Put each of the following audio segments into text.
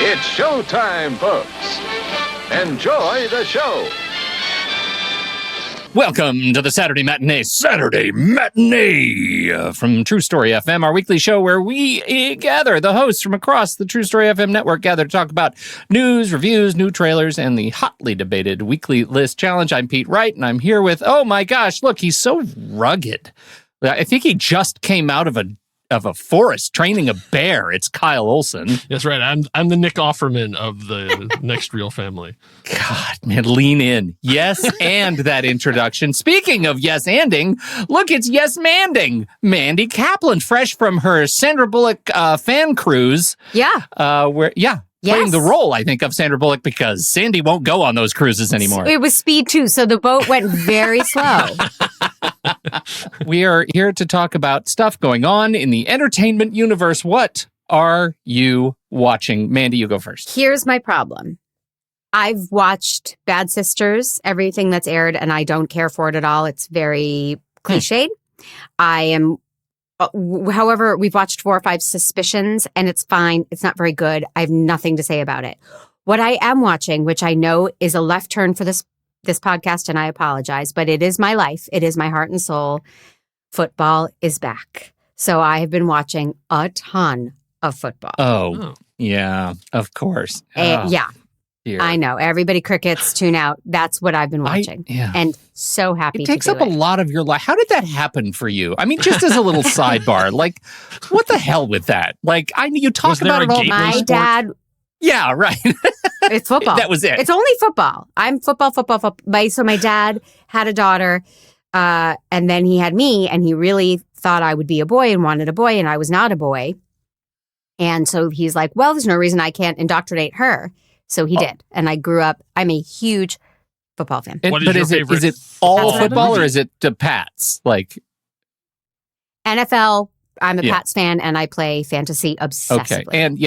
It's showtime, folks. Enjoy the show. Welcome to the Saturday Matinee from True Story FM, our weekly show where we gather the hosts from across the True Story FM network, gather to talk about news, reviews, new trailers, and the hotly debated weekly list challenge. I'm Pete Wright, and I'm here with, oh my gosh, look, he's so rugged. I think he just came out of a forest training a bear. It's Kyle Olson. That's right. I'm the Nick Offerman of the Next Reel family. God, man, lean in. Yes, and that introduction. Speaking of yes anding, look, it's yes manding. Mandy Kaplan, fresh from her Sandra Bullock fan cruise. Yeah. Playing the role, I think, of Sandra Bullock because Sandy won't go on those cruises anymore. It was speed too, so the boat went very slow. We are here to talk about stuff going on in the entertainment universe. What are you watching? Mandy, you go first. Here's my problem. I've watched Bad Sisters, everything that's aired, and I don't care for it at all. It's very cliched. However, we've watched 4 or 5 Suspicions, and it's fine. It's not very good. I have nothing to say about it. What I am watching, which I know is a left turn for this podcast, and I apologize, but it is my life. It is my heart and soul. Football is back. So I have been watching a ton of football. Oh. Yeah, of course. Yeah. Dear. I know. Everybody crickets, tune out. That's what I've been watching. And so happy it takes up a lot of your life. How did that happen for you? I mean, just as a little sidebar, like, what the hell with that? Like, you talk about it all. My dad. Yeah, right. It's football. That was it. It's only football. I'm football. So my dad had a daughter, and then he had me, and he really thought I would be a boy and wanted a boy, and I was not a boy. And so he's like, well, there's no reason I can't indoctrinate her. So he did. And I grew up, I'm a huge football fan. Is it all football or is it the Pats? Like NFL, I'm a Pats fan and I play fantasy obsessively. Okay. And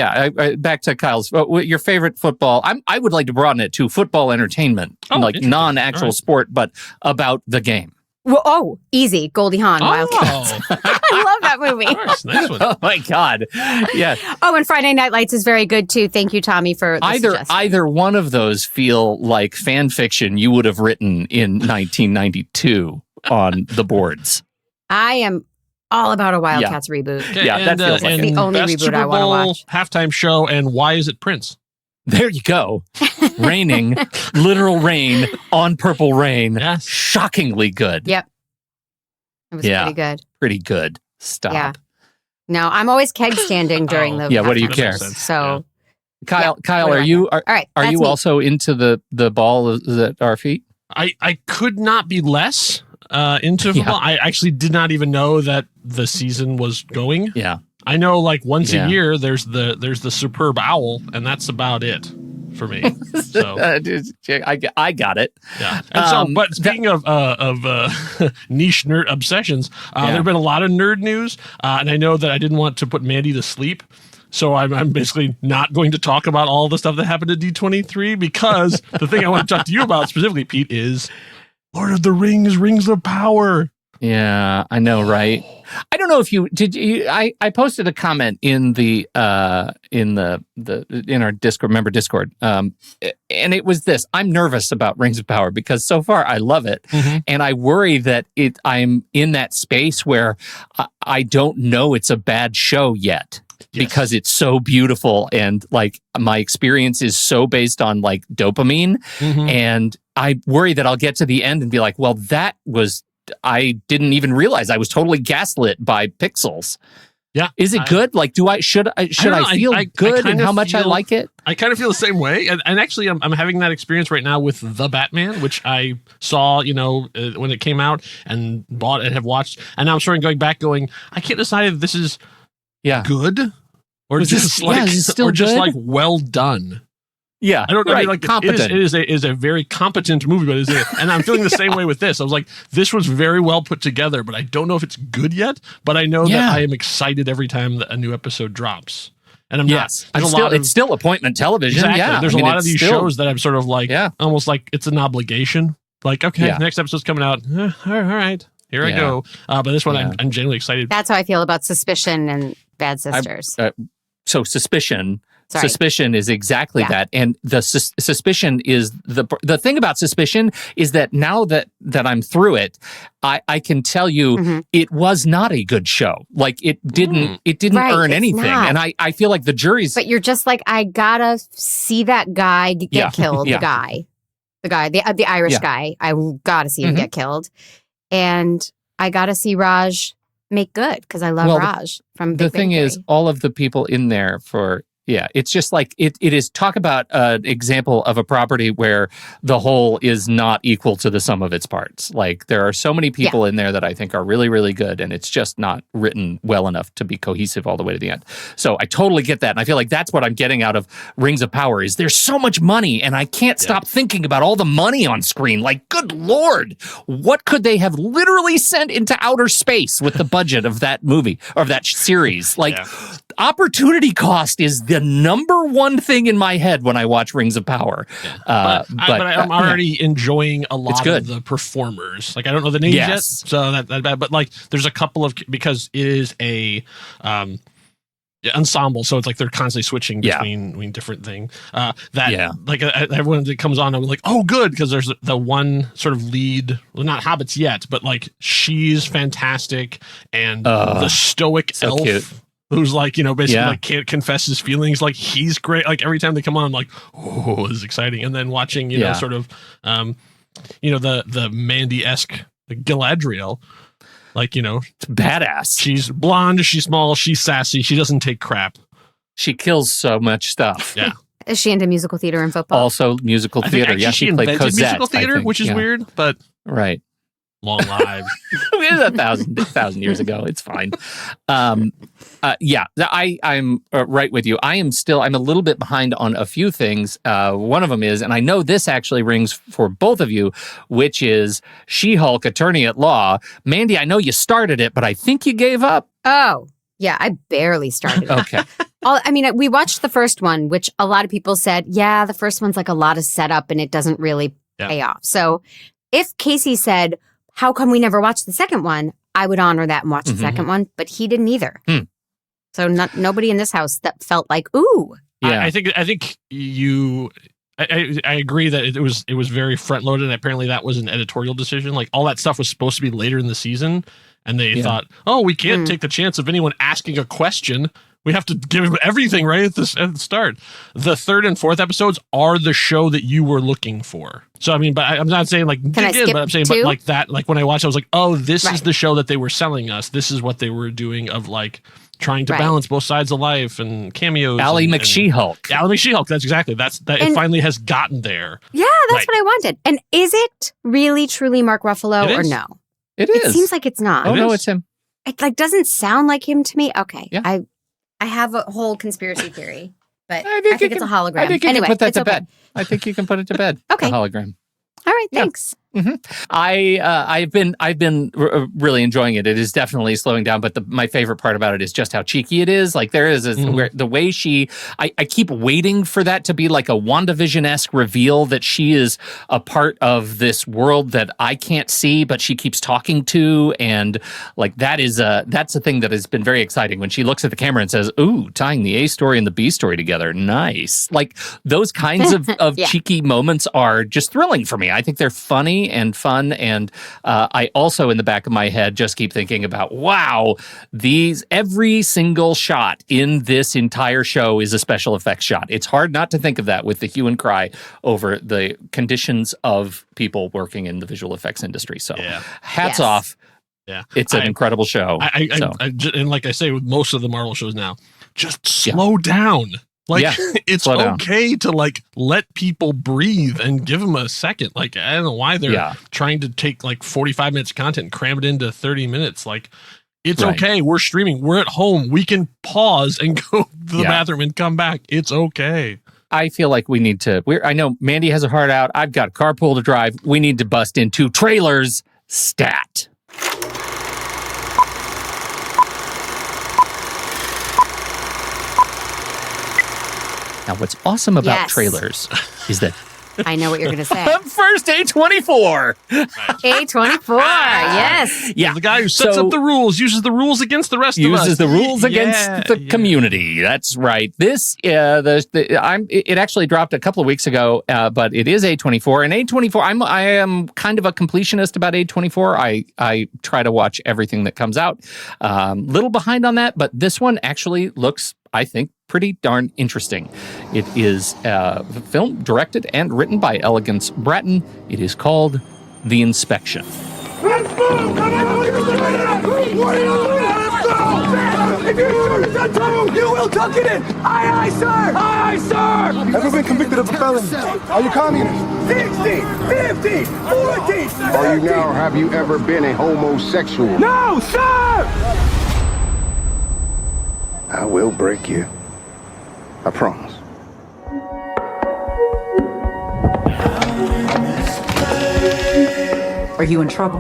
back to Kyle's, your favorite football, I would like to broaden it to football entertainment, like non-actual sport, but about the game. Well, easy. Goldie Hawn, Wildcats. I love that movie. Of course, nice one. Oh, my God. Yeah. And Friday Night Lights is very good, too. Thank you, Tommy, for the suggestion. Either one of those feel like fan fiction you would have written in 1992 on the boards. I am all about a Wildcats reboot. Okay, that feels like the only best reboot Super I want to Bowl watch. halftime show, and why is it Prince? There you go. Raining, literal rain on Purple Rain. Yes. Shockingly good. Yep. It was pretty good. Pretty good. Stop. Yeah. No, I'm always keg standing during the. Yeah, what do you care? So, Kyle, are you also into the ball at our feet? I could not be less into football. I actually did not even know that the season was going. Yeah. I know, like, once a year there's the Superb Owl, and that's about it for me. So I got it. Yeah. And but speaking of niche nerd obsessions, there have been a lot of nerd news, and I know that I didn't want to put Mandy to sleep. So I'm basically not going to talk about all the stuff that happened at D23 because the thing I want to talk to you about specifically, Pete, is Lord of the Rings, Rings of Power. Yeah, I know, right? I don't know if you did. I posted a comment in our Discord, member Discord, and it was this: I'm nervous about Rings of Power because so far I love it, and I worry that I'm in that space where I don't know it's a bad show yet. Yes. Because it's so beautiful and like my experience is so based on like dopamine, and I worry that I'll get to the end and be like, well, I didn't even realize I was totally gaslit by pixels. Yeah. Is it good? Like, should I feel good and how much I like it? I kind of feel the same way. And actually, I'm having that experience right now with The Batman, which I saw, when it came out and bought and have watched. And now I'm sort of going back I can't decide if this is good or just like well done. Yeah, I don't know. Right, like competent. It is a very competent movie, but and I'm feeling the same way with this. I was like, this was very well put together, but I don't know if it's good yet. But I know that I am excited every time that a new episode drops. And I'm not. It's still appointment television. Exactly. Yeah, there's a lot of these shows that I'm sort of like, almost like it's an obligation. Like, okay, the next episode's coming out. All right, here I go. But this one, I'm genuinely excited. That's how I feel about Suspicion and Bad Sisters. So Suspicion. Sorry. Suspicion is exactly that, and the suspicion is the thing about Suspicion is that now that I'm through it, I can tell you it was not a good show. Like it didn't earn anything, and I feel like the jury's. But you're just like, I gotta see that guy get killed. The Irish guy. I gotta see him get killed, and I gotta see Raj make good because I love Raj from Big Bang The thing Theory. is, all of the people in there for. Yeah, it's just like it is. Talk about an example of a property where the whole is not equal to the sum of its parts. Like there are so many people in there that I think are really, really good, and it's just not written well enough to be cohesive all the way to the end. So I totally get that, and I feel like that's what I'm getting out of Rings of Power is there's so much money, and I can't stop thinking about all the money on screen. Like, good Lord, what could they have literally sent into outer space with the budget of that movie or of that series? Like, opportunity cost is the number one thing in my head when I watch Rings of Power. But I'm already enjoying a lot of the performers. Like I don't know the names yet, so that bad. But like, there's a couple of because it is a ensemble, so it's like they're constantly switching between different things. Like everyone that comes on, I'm like, oh, good, because there's the one sort of lead, well, not hobbits yet, but like she's fantastic, and the stoic elf. Cute. Who's like, basically like can't confess his feelings. Like he's great. Like every time they come on, I'm like, oh, this is exciting. And then watching, sort of, the Mandy-esque Galadriel, like, it's badass. She's blonde, she's small, she's sassy, she doesn't take crap. She kills so much stuff. Yeah. Is she into musical theater and football? Also musical theater. She played Cosette, musical theater, which is weird, but right. Long lives. It was 1,000 years ago. It's fine. I'm right with you. I'm a little bit behind on a few things. One of them is, and I know this actually rings for both of you, which is She-Hulk Attorney at Law. Mandy, I know you started it, but I think you gave up. Oh, yeah, I barely started it. Okay. We watched the first one, which a lot of people said, the first one's like a lot of setup and it doesn't really pay off. So if Casey said, how come we never watched the second one? I would honor that and watch the second one, but he didn't either. So nobody in this house that felt like, ooh. Yeah. I think you. I agree that it was very front loaded. And apparently, that was an editorial decision. Like all that stuff was supposed to be later in the season, and they thought, oh, we can't take the chance of anyone asking a question. We have to give him everything right at the start. The third and fourth episodes are the show that you were looking for. So, I'm not saying like, but I'm saying, but like that, like when I watched, I was like, oh, this is the show that they were selling us. This is what they were doing of like trying to balance both sides of life and cameos. Ally McShe-Hulk. Ally McShe-Hulk. That's exactly. It finally has gotten there. Yeah, that's what I wanted. And is it really truly Mark Ruffalo or no? It is. It seems like it's not. Oh, no, it's him. It like doesn't sound like him to me. Okay. Yeah. I have a whole conspiracy theory, but I think it's a hologram. I think you can put that to bed. I think you can put it to bed. Okay. A hologram. All right. Thanks. Mm-hmm. I've been really enjoying it. It is definitely slowing down, but my favorite part about it is just how cheeky it is. Like there is where the way I keep waiting for that to be like a WandaVision-esque reveal that she is a part of this world that I can't see, but she keeps talking to, and like that's a thing that has been very exciting when she looks at the camera and says, "Ooh, tying the A story and the B story together, nice." Like those kinds of cheeky moments are just thrilling for me. I think they're funny and fun, and I also in the back of my head just keep thinking about, wow, every single shot in this entire show is a special effects shot. It's hard not to think of that with the hue and cry over the conditions of people working in the visual effects industry. So hats off. Yeah, it's an incredible show. And like I say with most of the Marvel shows now, just slow down. Like it's okay to like let people breathe and give them a second. Like I don't know why they're trying to take like 45 minutes of content and cram it into 30 minutes. Like it's okay. We're streaming. We're at home. We can pause and go to the bathroom and come back. It's okay. I feel like we need to. I know Mandy has a heart out. I've got a carpool to drive. We need to bust into trailers stat. Now, what's awesome about trailers is that I know what you're going to say. First A24. A24, yes. Yeah. The guy who sets up the rules, uses the rules against the rest of us. Uses the rules against the community. That's right. This, it actually dropped a couple of weeks ago, but it is A24. And A24, I am kind of a completionist about A24. I try to watch everything that comes out. Little behind on that, but this one actually looks, I think, pretty darn interesting. It is film directed and written by Elegance Bratton. It is called The Inspection. Let's move! If you're sure it's not true, you will tuck it in! Aye, aye, sir! Aye, aye, sir! Ever been convicted of a felony? Are you communist? 60, 50, 40! Are you now, or have you ever been a homosexual? No, sir! I will break you. I promise. Are you in trouble?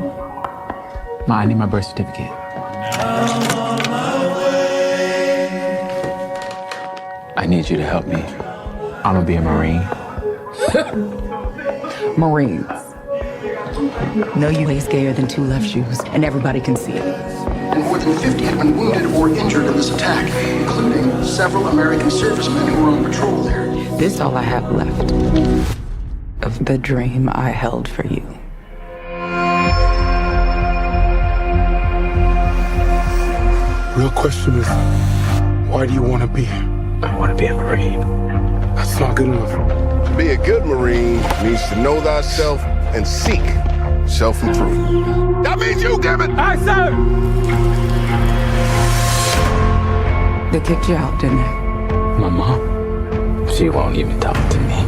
Ma, I need my birth certificate. I need you to help me. I'm gonna be a Marine. Marines. No, you ain't gayer than two left shoes, and everybody can see it. And more than 50 have been wounded or injured in this attack, including several American servicemen who were on patrol there. This all I have left of the dream I held for you. Real question is, why do you want to be? I want to be a Marine. That's not good enough. To be a good Marine means to know thyself and seek self-improvement. That means you, damn it! Aye, sir! They kicked you out, didn't they? My mom, she won't even talk to me.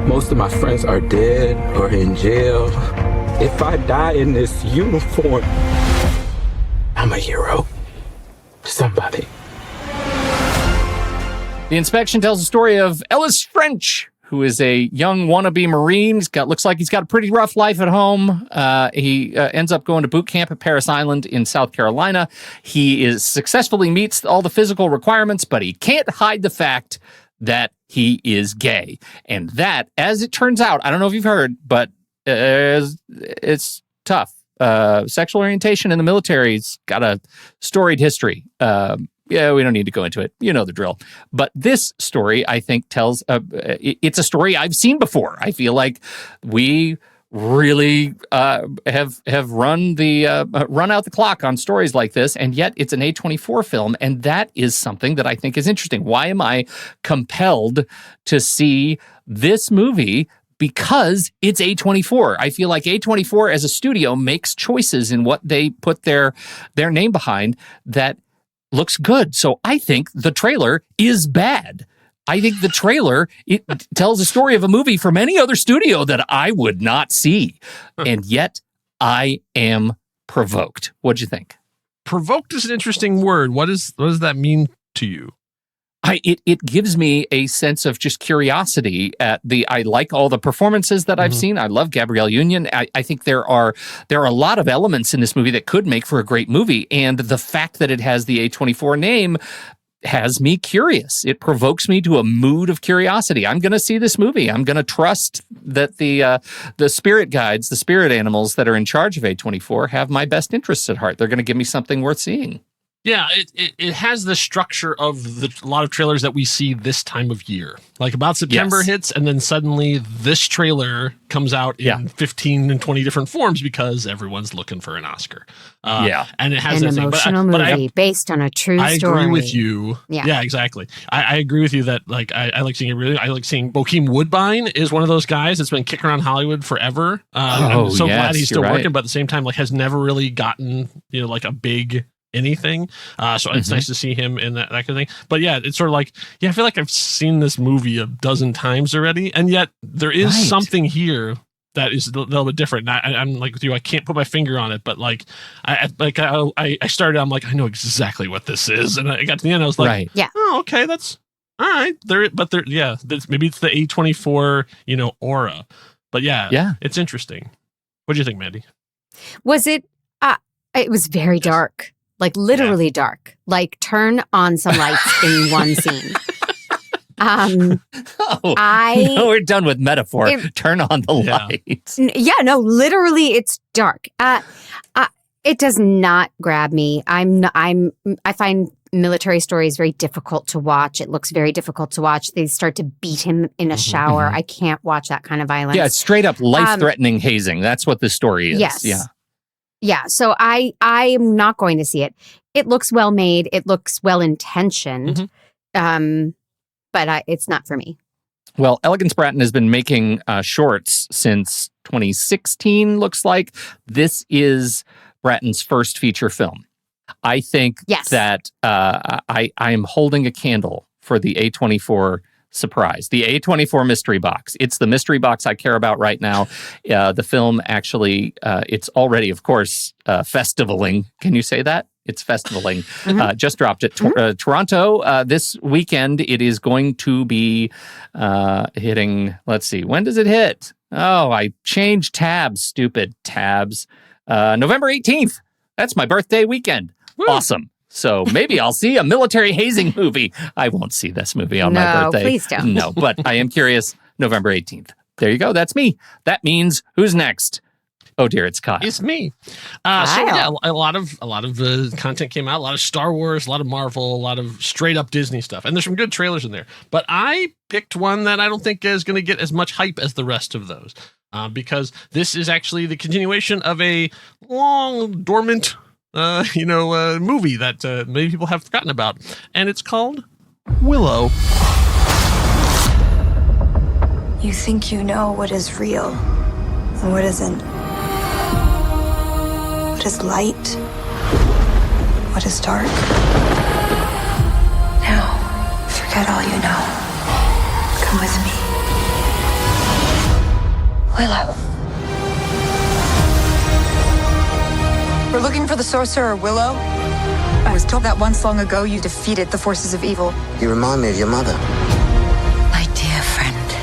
Most of my friends are dead or in jail. If I die in this uniform, I'm a hero. Somebody. The Inspection tells the story of Ellis French, who is a young wannabe Marine. Looks like he's got a pretty rough life at home. He ends up going to boot camp at Parris Island in South Carolina. He successfully meets all the physical requirements, but he can't hide the fact that he is gay. And that, as it turns out, I don't know if you've heard, but it's tough. Sexual orientation in the military's got a storied history. Yeah, we don't need to go into it. You know the drill. But this story, I think, tells it's a story I've seen before. I feel like we really have run out the clock on stories like this, and yet it's an A24 film, and that is something that I think is interesting. Why am I compelled to see this movie? Because it's A24. I feel like A24 as a studio makes choices in what they put their name behind that looks good. So I think the trailer is bad. I think the trailer, it tells a story of a movie from any other studio that I would not see. And yet I am provoked. What'd you think? Provoked is an interesting word. What does that mean to you? It gives me a sense of just curiosity I like all the performances that I've seen. I love Gabrielle Union. I think there are a lot of elements in this movie that could make for a great movie. And the fact that it has the A24 name has me curious. It provokes me to a mood of curiosity. I'm going to see this movie. I'm going to trust that the spirit guides, the spirit animals that are in charge of A24 have my best interests at heart. They're going to give me something worth seeing. Yeah, it has the structure of a lot of trailers that we see this time of year. Like about September hits, and then suddenly this trailer comes out in 15 and 20 different forms because everyone's looking for an Oscar. And it has an that emotional movie based on a true story. I agree with you. Yeah, exactly. I agree with you that I like seeing it really. I like seeing Bokeem Woodbine is one of those guys that's been kicking around Hollywood forever. I'm so glad he's still working, but at the same time, like has never really gotten like a big anything. So it's nice to see him in that kind of thing. But yeah, it's sort of like, I feel like I've seen this movie a dozen times already. And yet there is something here that is a little bit different. And I'm like with you, I can't put my finger on it, but like, I started, I'm like, I know exactly what this is. And I got to the end, I was like, oh, okay, that's all right. Maybe it's the A24, aura. But yeah, it's interesting. What do you think, Mandy? Was it, it was very dark. Like literally dark. Like turn on some lights in one scene. No, we're done with metaphor. Turn on the lights. Yeah, no, literally, it's dark. It does not grab me. I find military stories very difficult to watch. It looks very difficult to watch. They start to beat him in a shower. I can't watch that kind of violence. Yeah, it's straight up life-threatening hazing. That's what the story is. Yes. Yeah. Yeah, so I am not going to see it. It looks well made. It looks well intentioned. But it's not for me. Well, Elegance Bratton has been making shorts since 2016, looks like. This is Bratton's first feature film. I think that I am holding a candle for the A24 surprise, the A24 mystery box. It's the mystery box I care about right now. The film actually, it's already, of course, festivaling. Can you say that? It's festivaling. Just dropped at Toronto this weekend. It is going to be hitting, let's see, when does it hit? Oh, I changed tabs, stupid tabs. November 18th. That's my birthday weekend. Woo. Awesome. So maybe I'll see a military hazing movie. I won't see this movie on my birthday. Please don't. No, but I am curious. November 18th. There you go. That's me. That means who's next? Oh dear, it's Kyle. It's me. So yeah, a lot of content came out. A lot of Star Wars, a lot of Marvel, a lot of straight up Disney stuff, and there's some good trailers in there. But I picked one that I don't think is going to get as much hype as the rest of those, because this is actually the continuation of a long dormant, movie that many people have forgotten about, and it's called Willow. You think you know what is real and what isn't. What is light? What is dark? Now, forget all you know. Come with me. Willow. We're looking for the sorcerer Willow. I was told that once long ago you defeated the forces of evil. You remind me of your mother. My dear friend,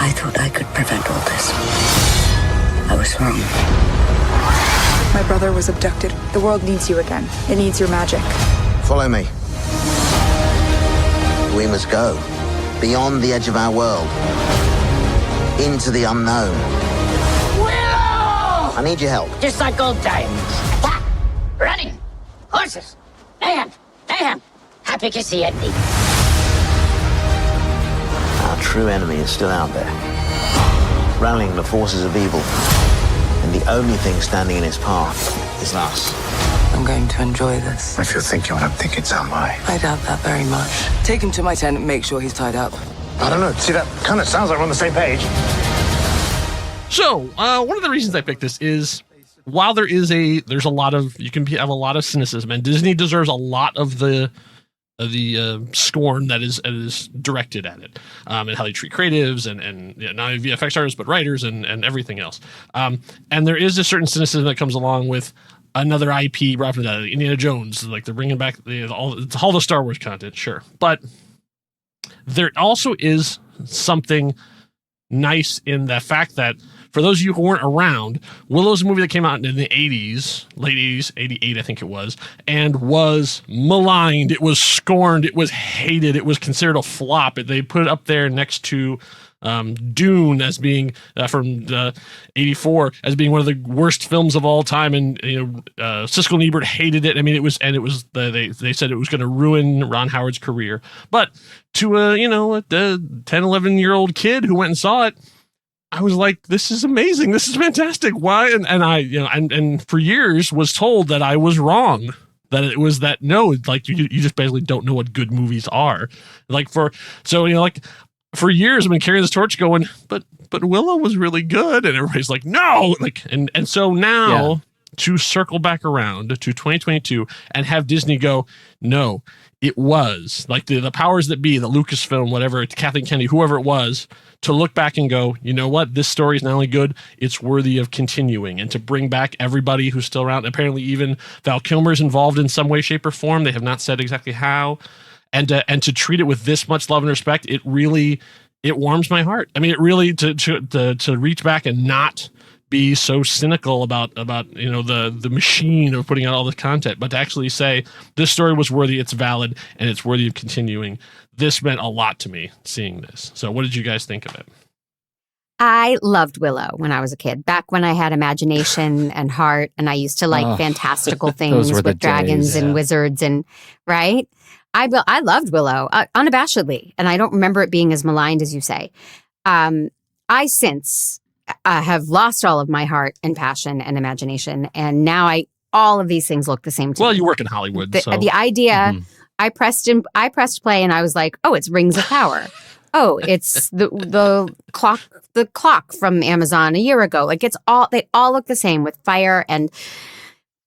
I thought I could prevent all this. I was wrong. My brother was abducted. The world needs you again. It needs your magic. Follow me. We must go beyond the edge of our world, into the unknown. Willow! I need your help. Just like old times. Attack! Running! Horses! Mayhem! Mayhem! Happy to see it. Our true enemy is still out there, rallying the forces of evil. And the only thing standing in his path is us. I'm going to enjoy this. If you're thinking what I'm thinking, so am I. I doubt that very much. Take him to my tent and make sure he's tied up. I don't know. See, that kind of sounds like we're on the same page. So, one of the reasons I picked this is, while there's a lot of, you can have a lot of cynicism, and Disney deserves a lot of the scorn that is directed at it, and how they treat creatives and not only VFX artists but writers and everything else. And there is a certain cynicism that comes along with another IP brought from that, Indiana Jones, like they're bringing back all the Star Wars content, sure, but there also is something nice in the fact that, for those of you who weren't around, Willow's a movie that came out in the 80s, late 80s, 88 I think it was, and was maligned. It was scorned. It was hated. It was considered a flop. They put it up there next to Dune as being, from 84, as being one of the worst films of all time. And Siskel and Ebert hated it. I mean, they said it was going to ruin Ron Howard's career. But to a 10, 11-year-old kid who went and saw it, I was like, this is amazing. This is fantastic. Why? And I, and for years was told that I was wrong, that it was that, no, like you just basically don't know what good movies are. For years I've been carrying this torch going, but Willow was really good. And everybody's like, no, and so now to circle back around to 2022 and have Disney go, no, it was like the powers that be, the Lucasfilm, whatever, Kathleen Kennedy, whoever it was, to look back and go, you know what? This story is not only good, it's worthy of continuing, and to bring back everybody who's still around. Apparently, even Val Kilmer's involved in some way, shape, or form. They have not said exactly how, and to treat it with this much love and respect, it warms my heart. I mean, it really to reach back and not be so cynical about the machine of putting out all this content, but to actually say this story was worthy, it's valid, and it's worthy of continuing. This meant a lot to me seeing this. So what did you guys think of it? I loved Willow when I was a kid, back when I had imagination and heart, and I used to like fantastical things with dragons and wizards, and right? I loved Willow unabashedly, and I don't remember it being as maligned as you say. I since have lost all of my heart and passion and imagination, and now all of these things look the same to me. Well, you work in Hollywood, so the idea. I pressed play, and I was like, "Oh, it's Rings of Power. Oh, it's the clock from Amazon a year ago. Like they all look the same with fire and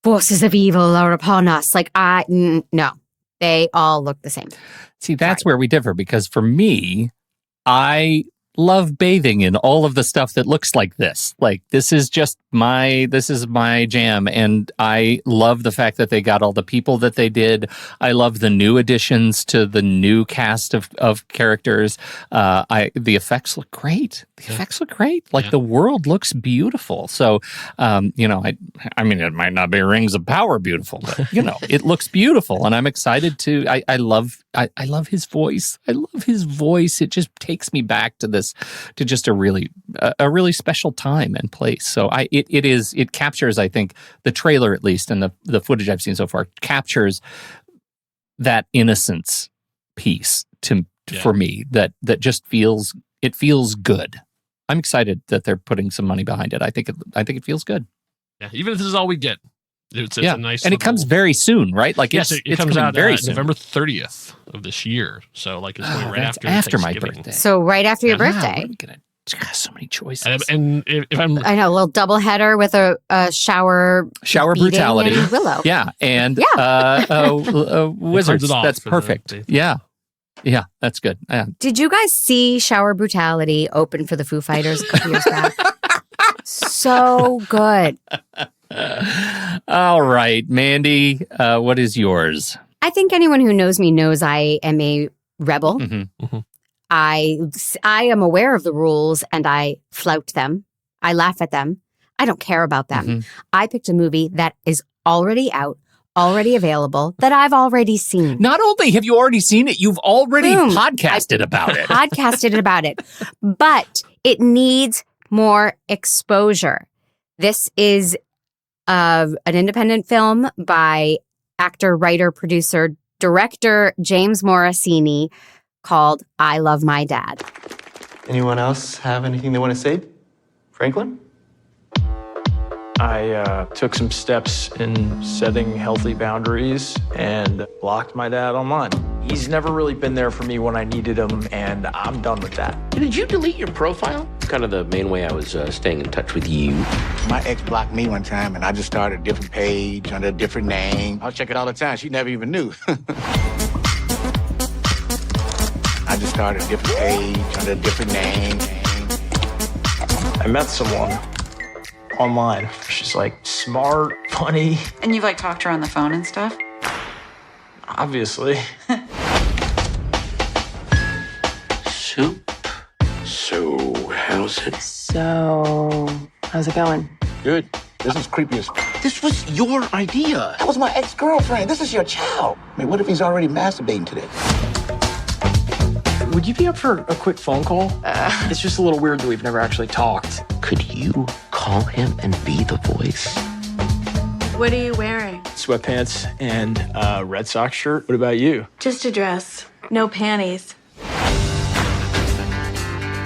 forces of evil are upon us. Like no, they all look the same." See, that's where we differ, because for me, I love bathing in all of the stuff that looks like this. Like, this is my jam, and I love the fact that they got all the people that they did. I love the new additions to the new cast of characters. The effects look great. Like, the world looks beautiful. So, I mean, it might not be Rings of Power beautiful, but it looks beautiful, and I'm excited to. I love his voice. I love his voice. It just takes me back to just a really special time and place. So it captures, I think, the trailer, at least, and the footage I've seen so far, captures that innocence piece for me that just feels good. I'm excited that they're putting some money behind it. I think it feels good. Yeah, even if this is all we get. It's a nice, and it comes very soon, right? Like, yes, it comes out very soon. November 30th of this year. So, like, it's going to be right after my birthday. So right after your birthday. So many choices. And if I know, a little doubleheader with a shower brutality, and Willow. Yeah, and wizards. That's perfect. Yeah, that's good. Yeah. Did you guys see Shower Brutality open for the Foo Fighters a couple years back? So good. All right, Mandy, what is yours? I think anyone who knows me knows I am a rebel. Mm-hmm. Mm-hmm. I am aware of the rules, and I flout them. I laugh at them. I don't care about them. Mm-hmm. I picked a movie that is already out, already available, that I've already seen. Not only have you already seen it, you've already podcasted about it. Podcasted about it. But it needs more exposure. This is an independent film by actor, writer, producer, director James Morosini, called I Love My Dad. Anyone else have anything they want to say? Franklin? I took some steps in setting healthy boundaries and blocked my dad online. He's never really been there for me when I needed him, and I'm done with that. Did you delete your profile? It's kind of the main way I was staying in touch with you. My ex blocked me one time, and I just started a different page under a different name. I'll check it all the time. She never even knew. I just started a different page under a different name. I met someone online. She's like smart, funny. And you've like talked to her on the phone and stuff? Obviously. Soup. So, how's it? So, how's it going? Good. This is creepy as... This was your idea. That was my ex-girlfriend. This is your child. I mean, what if he's already masturbating to this? Would you be up for a quick phone call? It's just a little weird that we've never actually talked. Could you call him and be the voice? What are you wearing? Sweatpants and a Red Sox shirt. What about you? Just a dress. No panties.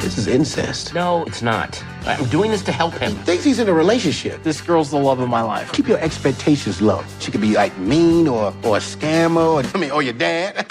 This is incest. No, it's not. I'm doing this to help him. He thinks he's in a relationship. This girl's the love of my life. Keep your expectations low. She could be like mean or a scammer or your dad.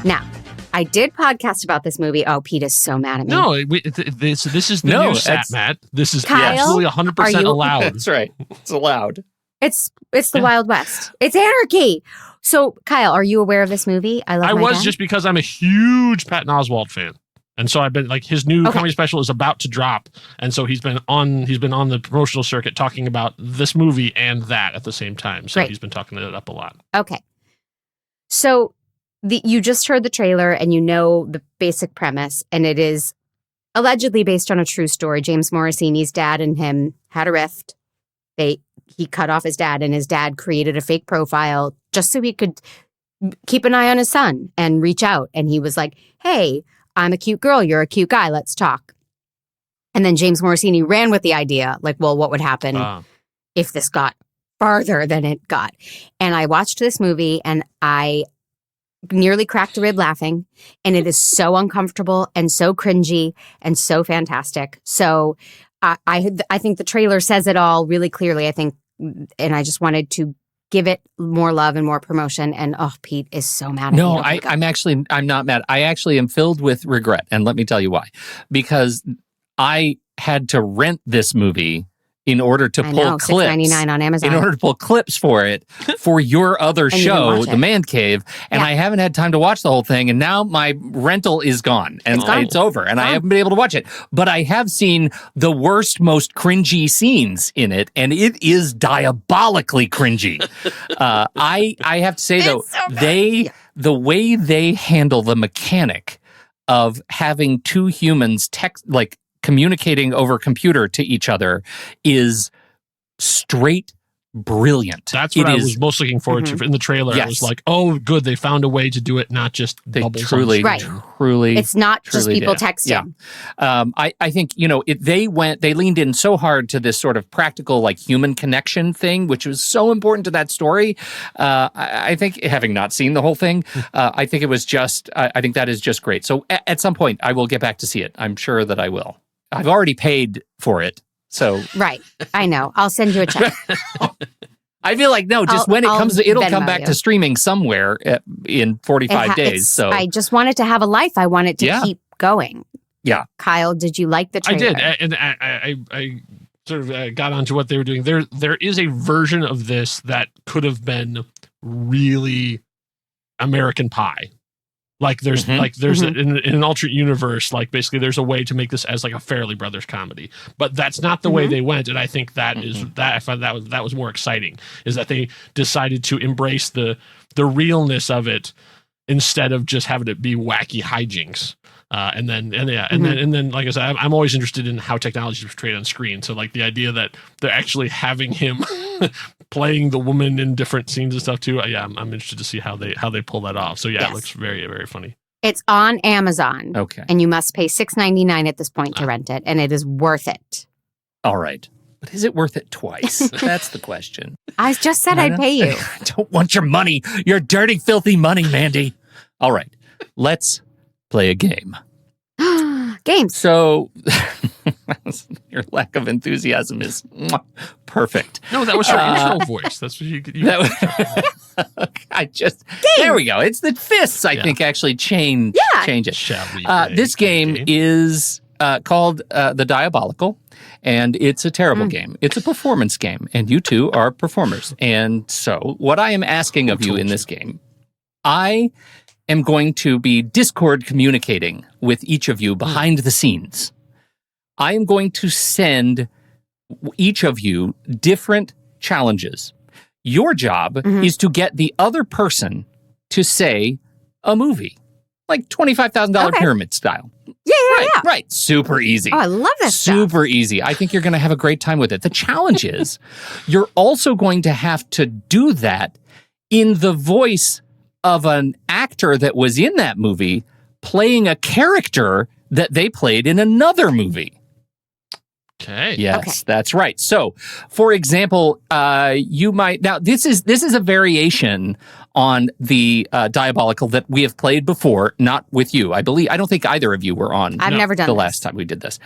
Now, I did podcast about this movie. Oh, Pete is so mad at me. No, this is the new sat, Matt. This is Kyle, absolutely 100% allowed. That's right. It's allowed. It's the Wild West. It's anarchy. So, Kyle, are you aware of this movie? I was just because I'm a huge Patton Oswalt fan. And so I've been like his new comedy special is about to drop. And so he's been on the promotional circuit talking about this movie and that at the same time. So he's been talking it up a lot. Okay. So you just heard the trailer and you know the basic premise, and it is allegedly based on a true story. James Morosini's dad and him had a rift. He cut off his dad, and his dad created a fake profile just so he could keep an eye on his son and reach out. And he was like, hey, I'm a cute girl. You're a cute guy. Let's talk. And then James Morosini ran with the idea, like, well, what would happen if this got farther than it got? And I watched this movie and I nearly cracked a rib laughing. And it is so uncomfortable and so cringy and so fantastic. So I think the trailer says it all really clearly, I think. And I just wanted to give it more love and more promotion. And Pete is so mad at me. No, I'm not mad. I actually am filled with regret. And let me tell you why. Because I had to rent this movie in order to pull clips. $6.99 on Amazon. In order to pull clips for it for your other show, The Man Cave. And I haven't had time to watch the whole thing. And now my rental is gone. And it's over. And I haven't been able to watch it. But I have seen the worst, most cringy scenes in it. And it is diabolically cringy. I have to say, though, the way they handle the mechanic of having two humans communicating over computer to each other is straight brilliant. That's what I was most looking forward to in the trailer. Yes. I was like, oh, good, they found a way to do it, not just bubbles. Truly. It's not just people texting. Yeah. I think, they leaned in so hard to this sort of practical, like, human connection thing, which was so important to that story. I think, having not seen the whole thing, I think it was I think that is just great. So at some point, I will get back to see it. I'm sure that I will. I've already paid for it. So right, I know. I'll send you a check. I feel like when it comes, it'll come back to streaming somewhere in 45 days. So I just want it to have a life. I want it to keep going. Yeah, Kyle, did you like the trailer? I did, and I sort of got onto what they were doing. There is a version of this that could have been really American Pie. Like there's in an alternate universe, like basically there's a way to make this as like a Farrelly Brothers comedy, but that's not the way they went. And I think that is that I found that was more exciting, is that they decided to embrace the realness of it instead of just having it be wacky hijinks. And then, like I said, I'm always interested in how technology is portrayed on screen. So like the idea that they're actually having him playing the woman in different scenes and stuff too. I'm interested to see how they pull that off. So it looks very, very funny. It's on Amazon. Okay. And you must pay $6.99 at this point to rent it, and it is worth it. All right. But is it worth it twice? That's the question. I just said I'd pay you. I don't want your money. Your dirty, filthy money, Mandy. All right. Let's play a game. Games. So your lack of enthusiasm is perfect. No, that was her intro voice. That's what you there we go. It's the fists, I think, actually change it. Shall we this game is called The Diabolical, and it's a terrible game. It's a performance game, and you two are performers. And so what I am asking of you in this game, I am going to be Discord communicating with each of you behind the scenes. I am going to send each of you different challenges. Your job is to get the other person to say a movie, like $25,000 pyramid style. Yeah. Right. Super easy. Oh, I love this Super easy. I think you're going to have a great time with it. The challenge is you're also going to have to do that in the voice of an actor that was in that movie playing a character that they played in another movie. Okay. Yes, that's right. So, for example, you might now this is a variation on the Diabolical that we have played before, not with you. I don't think either of you were on. I've never done the this. last time we did this.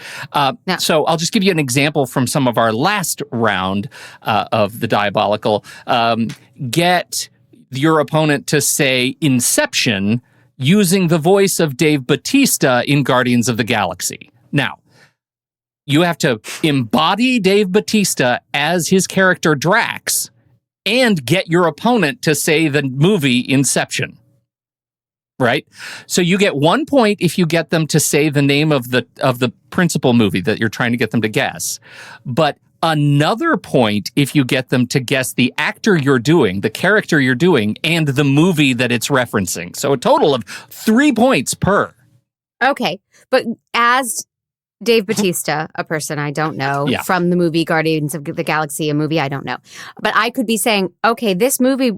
So I'll just give you an example from some of our last round of the Diabolical. Get your opponent to say Inception using the voice of Dave Bautista in Guardians of the Galaxy. Now, you have to embody Dave Bautista as his character Drax and get your opponent to say the movie Inception. Right? So you get 1 point if you get them to say the name of the principal movie that you're trying to get them to guess. But another point if you get them to guess the actor you're doing, the character you're doing, and the movie that it's referencing. So a total of 3 points per. Okay. But as Dave Bautista, a person I don't know, from the movie Guardians of the Galaxy, a movie I don't know. But I could be saying, okay, this movie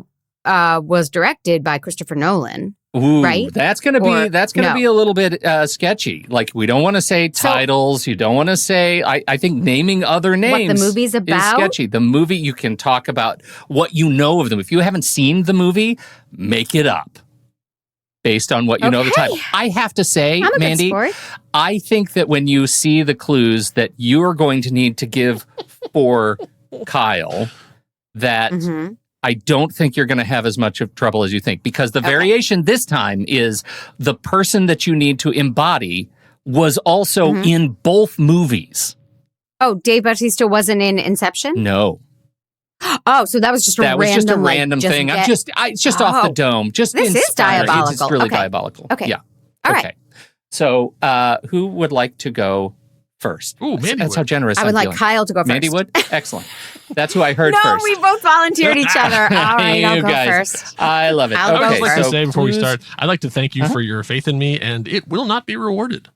was directed by Christopher Nolan. Ooh, right? That's gonna be a little bit sketchy. Like, we don't want to say titles. You don't want to say. I think naming other names. What the movie's about is sketchy. The movie, you can talk about what you know of them. If you haven't seen the movie, make it up based on what you know of the title. I have to say, I'm a Mandy, good sport. I think that when you see the clues that you are going to need to give for Kyle, that. I don't think you're going to have as much of trouble as you think, because the variation this time is the person that you need to embody was also in both movies. Oh, Dave Bautista wasn't in Inception? No. Oh, so that was just a random, was just a random thing. It's just off the dome. Just this is diabolical. It's really diabolical. Okay. Yeah. All right. So, who would like to go first? Ooh, Mandy That's would. how generous I would I'm like feeling. Kyle to go first. Mandy would? Excellent. That's who I heard no, first. we both volunteered each other. All right, I'll go guys. first. I love it. I'll I would go just like to first. say before we start, I'd like to thank you for your faith in me, and it will not be rewarded.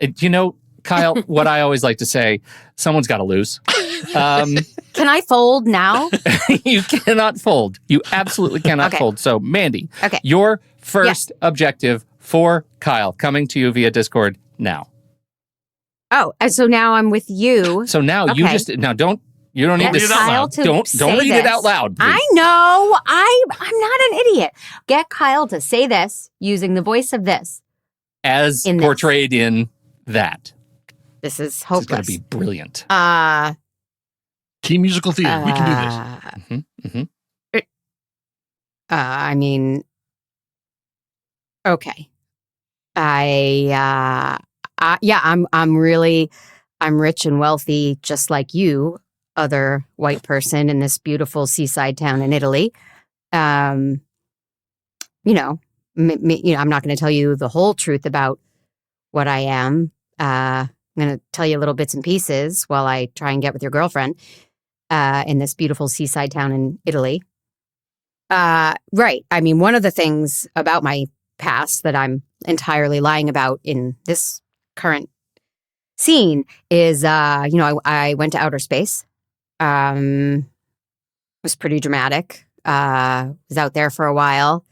You know, Kyle, what I always like to say, someone's got to lose. Can I fold now? You cannot fold. You absolutely cannot fold. So, Mandy, your first objective for Kyle, coming to you via Discord now. Oh, so now I'm with you. So now you don't need to Kyle to don't say read it out loud. Please. I know. I'm not an idiot. Get Kyle to say this using the voice of this. As portrayed in that. This is hopeless. It's going to be brilliant. Team musical theater. We can do this. I mean, okay. I'm rich and wealthy, just like you, other white person in this beautiful seaside town in Italy. I'm not going to tell you the whole truth about what I am. I'm going to tell you little bits and pieces while I try and get with your girlfriend in this beautiful seaside town in Italy. Right. I mean, one of the things about my past that I'm entirely lying about in this current scene is, I went to outer space. It was pretty dramatic. Was out there for a while.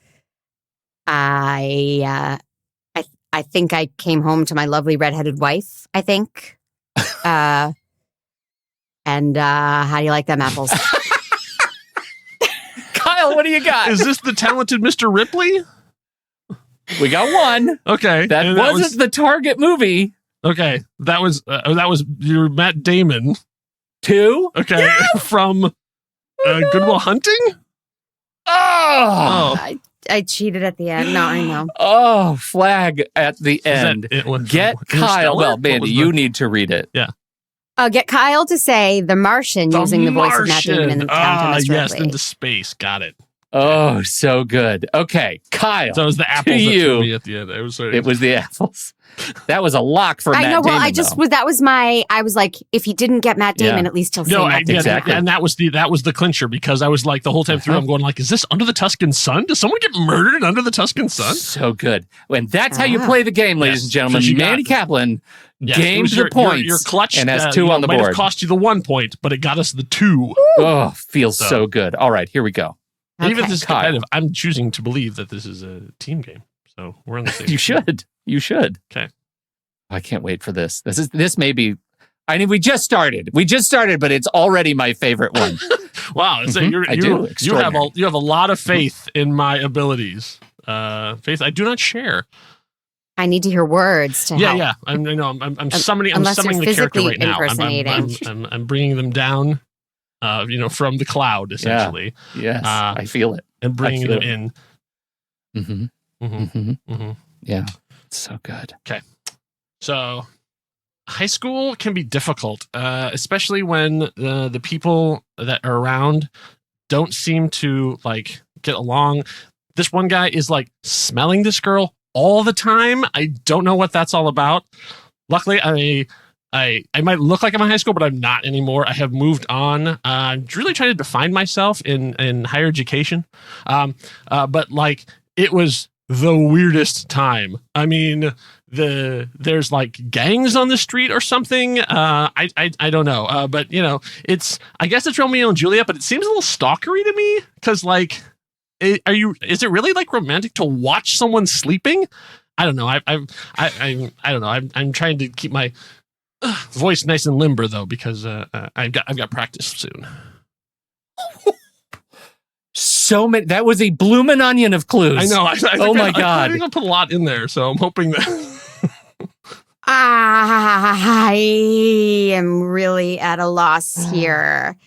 I think I came home to my lovely redheaded wife, I think. And how do you like them apples? Kyle, what do you got? Is this the talented Mr. Ripley? We got one. Okay. That wasn't the target movie. Okay. That was your Matt Damon. 2? Okay. Yeah! From Good Will Hunting? Oh. I cheated at the end. No, I know. Oh, flag at the end. Get Kyle. Well, Mandy, you need to read it. Yeah. Get Kyle to say The Martian using the voice of Matt Damon in the Talented Mr. Yes, Ripley. into space. Got it. Oh, so good. Okay, Kyle. So it was the apples that threw me at the end. It was the apples. That was a lock for Matt Damon. Well, I was like, if he didn't get Matt Damon, at least he'll say Matt Damon. Exactly. And that was the clincher, because I was like, the whole time through, I'm going like, is this Under the Tuscan Sun? Does someone get murdered Under the Tuscan Sun? So good. And that's how you play the game, ladies and gentlemen. Mandy Kaplan gained the points. Your clutch and has 2 on the board. Might have cost you the 1 point, but it got us the 2. Oh, feels so good. All right, here we go. Even if this is competitive, I'm choosing to believe that this is a team game. So we're on the same You should. You should. Okay. I can't wait for this. This may be. I mean, we just started, but it's already my favorite one. Wow, so you have a lot of faith in my abilities. Faith I do not share. I need to hear words to help. Yeah. I'm summoning the character right now. I'm bringing them down. From the cloud, essentially. Yeah. Yes, I feel it. And bringing them in. Yeah, it's so good. Okay. So, high school can be difficult, especially when the people that are around don't seem to, get along. This one guy is, smelling this girl all the time. I don't know what that's all about. Luckily, I might look like I'm in high school, but I'm not anymore. I have moved on. I'm really trying to define myself in higher education. But like it was the weirdest time. I mean, there's like gangs on the street or something. I don't know. But you know, I guess it's Romeo and Juliet, but it seems a little stalkery to me because like, is it really like romantic to watch someone sleeping? I don't know. I don't know. I'm trying to keep my voice nice and limber though, because I've got practice soon. So many. That was a bloomin' onion of clues. I know. Oh my God. I think I put a lot in there, so I'm hoping that. I am really at a loss here.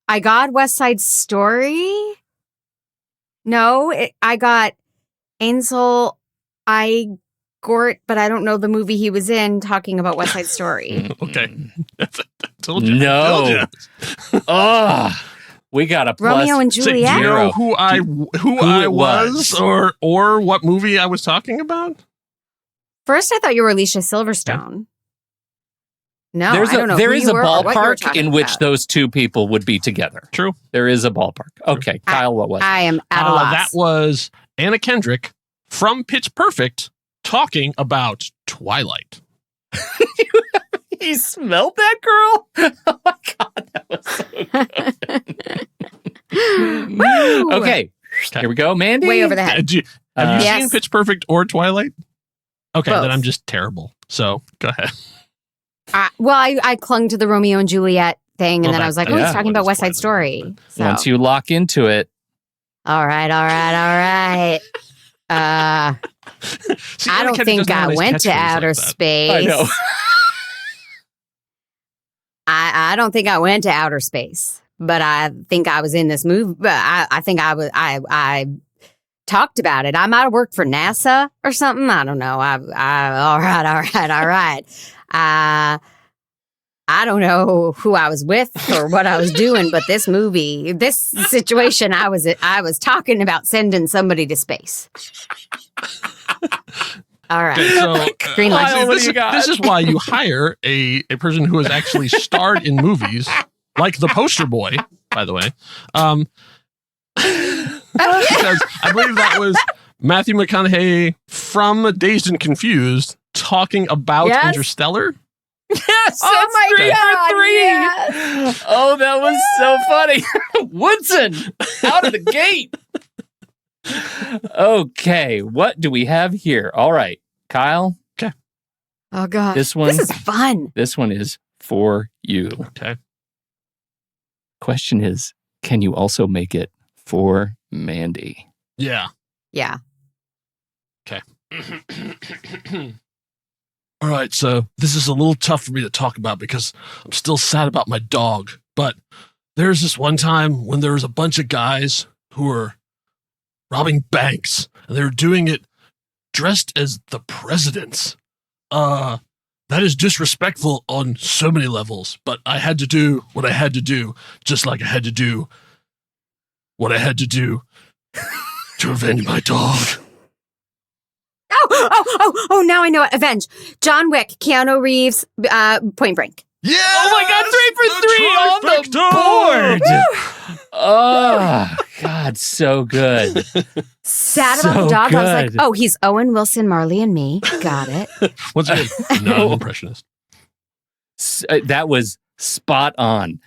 I got West Side Story. No, I got Ansel Gort, but I don't know the movie he was in talking about West Side Story. Okay. I told you. No. Oh, we got a plus. Romeo and Juliet. So do you know who I was or what movie I was talking about? First, I thought you were Alicia Silverstone. No, I don't know. There is a ballpark in which those two people would be together. True. There is a ballpark. Okay, Kyle, what was it? I am at a loss. That was Anna Kendrick from Pitch Perfect talking about Twilight. He smelled that girl? Oh my God, that was so good. Okay, here we go, Mandy. Way over the head. Have you seen Yes. Pitch Perfect or Twilight? Okay, Both. then I'm just terrible. So go ahead. Well, I clung to the Romeo and Juliet thing, and then I was like, oh, he's talking about West Side Story. So. Once you lock into it. All right. I don't think I went to outer space. I know. I don't think I went to outer space, but I think I was in this movie. But I think I talked about it. I might have worked for NASA or something. I don't know. All right. I don't know who I was with or what I was doing, but this situation, I was talking about sending somebody to space. All right. Okay, so Green light. this is why you hire a person who has actually starred in movies, like The Poster Boy, by the way. Because I believe that was Matthew McConaughey from Dazed and Confused talking about Interstellar. Yes, oh my God, 3. yes. Oh, that was so funny. Woodson, out of the gate. Okay, what do we have here? All right, Kyle. Okay. Oh God, this is fun. This one is for you. Okay. Question is, can you also make it for Mandy? Yeah. Yeah. Okay. All right, so this is a little tough for me to talk about because I'm still sad about my dog. But there's this one time when there was a bunch of guys who were robbing banks, and they were doing it dressed as the presidents. That is disrespectful on so many levels, but I had to do what I had to do, just like I had to do what I had to do to avenge my dog. Oh, now I know it. Avenge. John Wick, Keanu Reeves, Point Break. Yeah! Oh my God, 3 for 3 on the board! Oh, God, so good. Sad about the dog. Good. I was like, oh, he's Owen Wilson, Marley, and me. Got it. Once again, not an impressionist. That was spot on.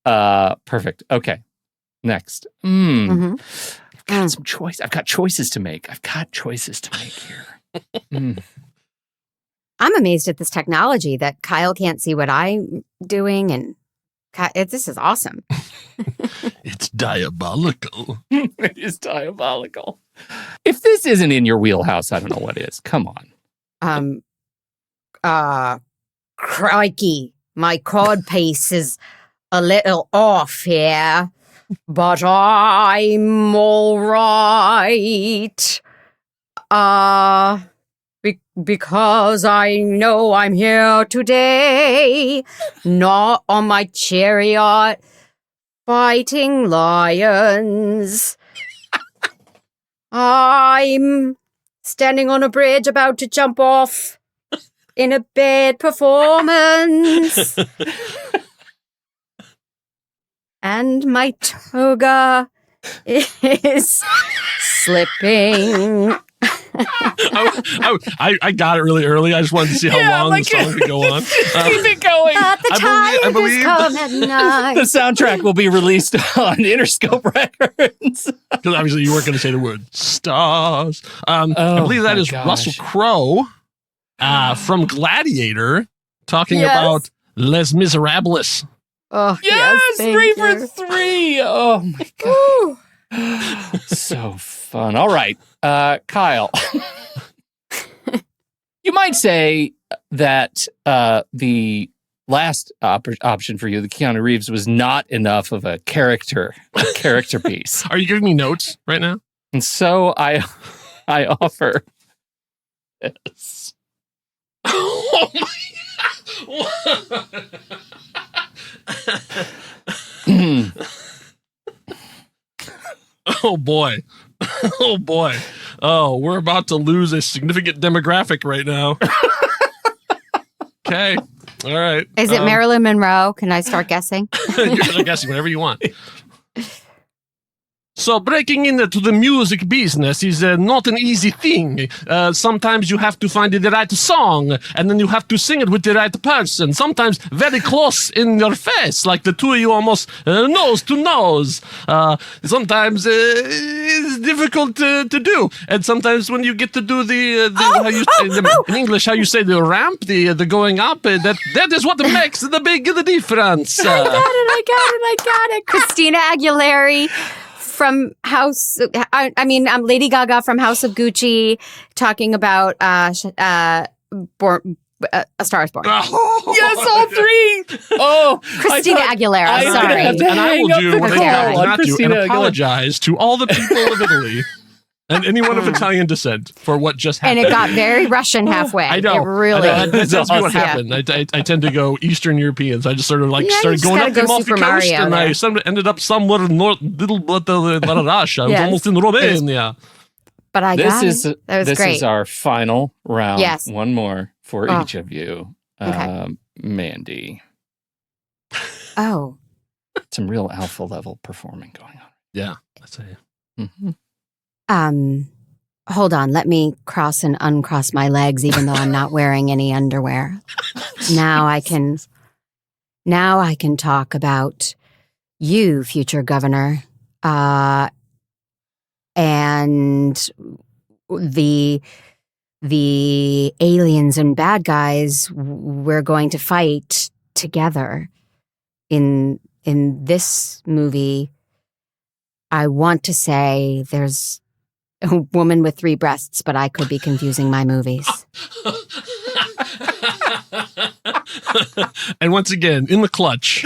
Perfect. Okay, next. I've got some choice. I've got choices to make. Here. I'm amazed at this technology that Kyle can't see what I'm doing, and this is awesome. It's diabolical. It is diabolical. If this isn't in your wheelhouse, I don't know what is. Come on. Crikey, my cod piece is a little off here, but I'm all right. Because I know I'm here today, not on my chariot, fighting lions. I'm standing on a bridge about to jump off. in a bad performance. And my toga is slipping. I got it really early. I just wanted to see how long the song could go on. Keep it going. But the time is come at night. The soundtrack will be released on Interscope Records. Because obviously you weren't going to say the word stars. I believe that is Russell Crowe from Gladiator talking about Les Miserables. Oh, yes, thank 3 you. for 3. Oh my God. So fun. All right. Kyle, you might say that the last option for you, the Keanu Reeves, was not enough of a character piece. Are you giving me notes right now? And so I offer this. Oh my Oh boy. Oh boy. Oh, we're about to lose a significant demographic right now. Okay. All right. Is it Marilyn Monroe? Can I start guessing? You can start guessing whatever you want. So breaking into the music business is not an easy thing. Sometimes you have to find the right song, and then you have to sing it with the right person. Sometimes very close in your face, like the two of you almost nose to nose. Sometimes it's difficult to do, and sometimes when you get to do in English how you say the ramp, the going up, that is what makes the difference. I got it. Christina Aguilera. From Lady Gaga from House of Gucci talking about A Star Is Born. Yes, all 3. Oh, Christina Aguilera. Sorry. And I will do what I will not do and apologize to all the people of Italy and anyone of Italian descent for what just happened. And it got very Russian halfway. I know. It really. That tends to be what happened. I tend to go Eastern Europeans. I just sort of started going up the Amalfi Coast, and I ended up somewhere north, little Russia. I was almost in Romania. But I got it. That was great. This is our final round. Yes. One more for each of you. Okay. Mandy. Oh. Some real alpha level performing going on. Yeah, that's it. Mm-hmm. Hold on. Let me cross and uncross my legs, even though I'm not wearing any underwear. Now I can talk about you, future governor, and the aliens and bad guys we're going to fight together in this movie. I want to say there's a woman with 3 breasts, but I could be confusing my movies. And once again, in the clutch,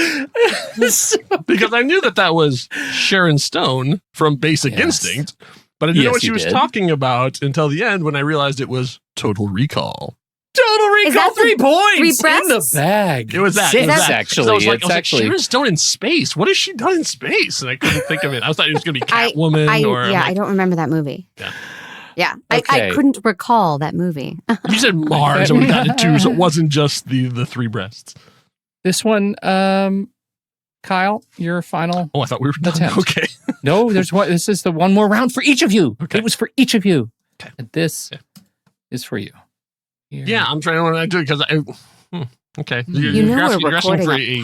because I knew that was Sharon Stone from Basic Instinct, but I didn't know what she was talking about until the end when I realized it was Total Recall. Total Recall, 3 points 3 breasts? in the bag. It was that. 6, actually. So I was like, actually Sharon Stone in space. What has she done in space? And I couldn't think of it. I thought it was going to be Catwoman. I don't remember that movie. Yeah. I couldn't recall that movie. You said Mars, and we got it too, so it wasn't just the 3 breasts. This one, Kyle, your final. Oh, I thought we were done. Okay. No, there's one. This is the one more round for each of you. Okay. It was for each of you. Okay. And this is for you. Here. Yeah, I'm trying to do it because okay. You're asking for a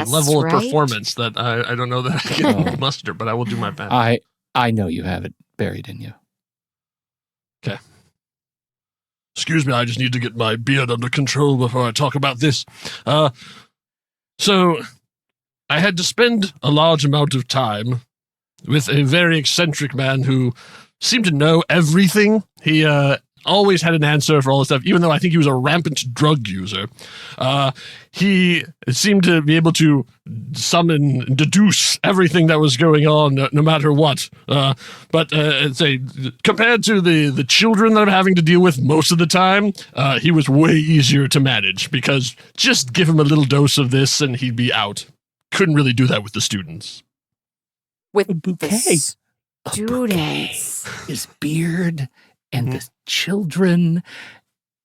level right? of performance that I don't know that I can muster, but I will do my best. I know you have it buried in you. Okay. Excuse me, I just need to get my beard under control before I talk about this. So, I had to spend a large amount of time with a very eccentric man who seemed to know everything. He always had an answer for all this stuff, even though I think he was a rampant drug user. He seemed to be able to summon and deduce everything that was going on, no matter what. But compared to the children that I'm having to deal with most of the time, he was way easier to manage, because just give him a little dose of this and he'd be out. Couldn't really do that with the students. With a bouquet. Students. His beard and the children.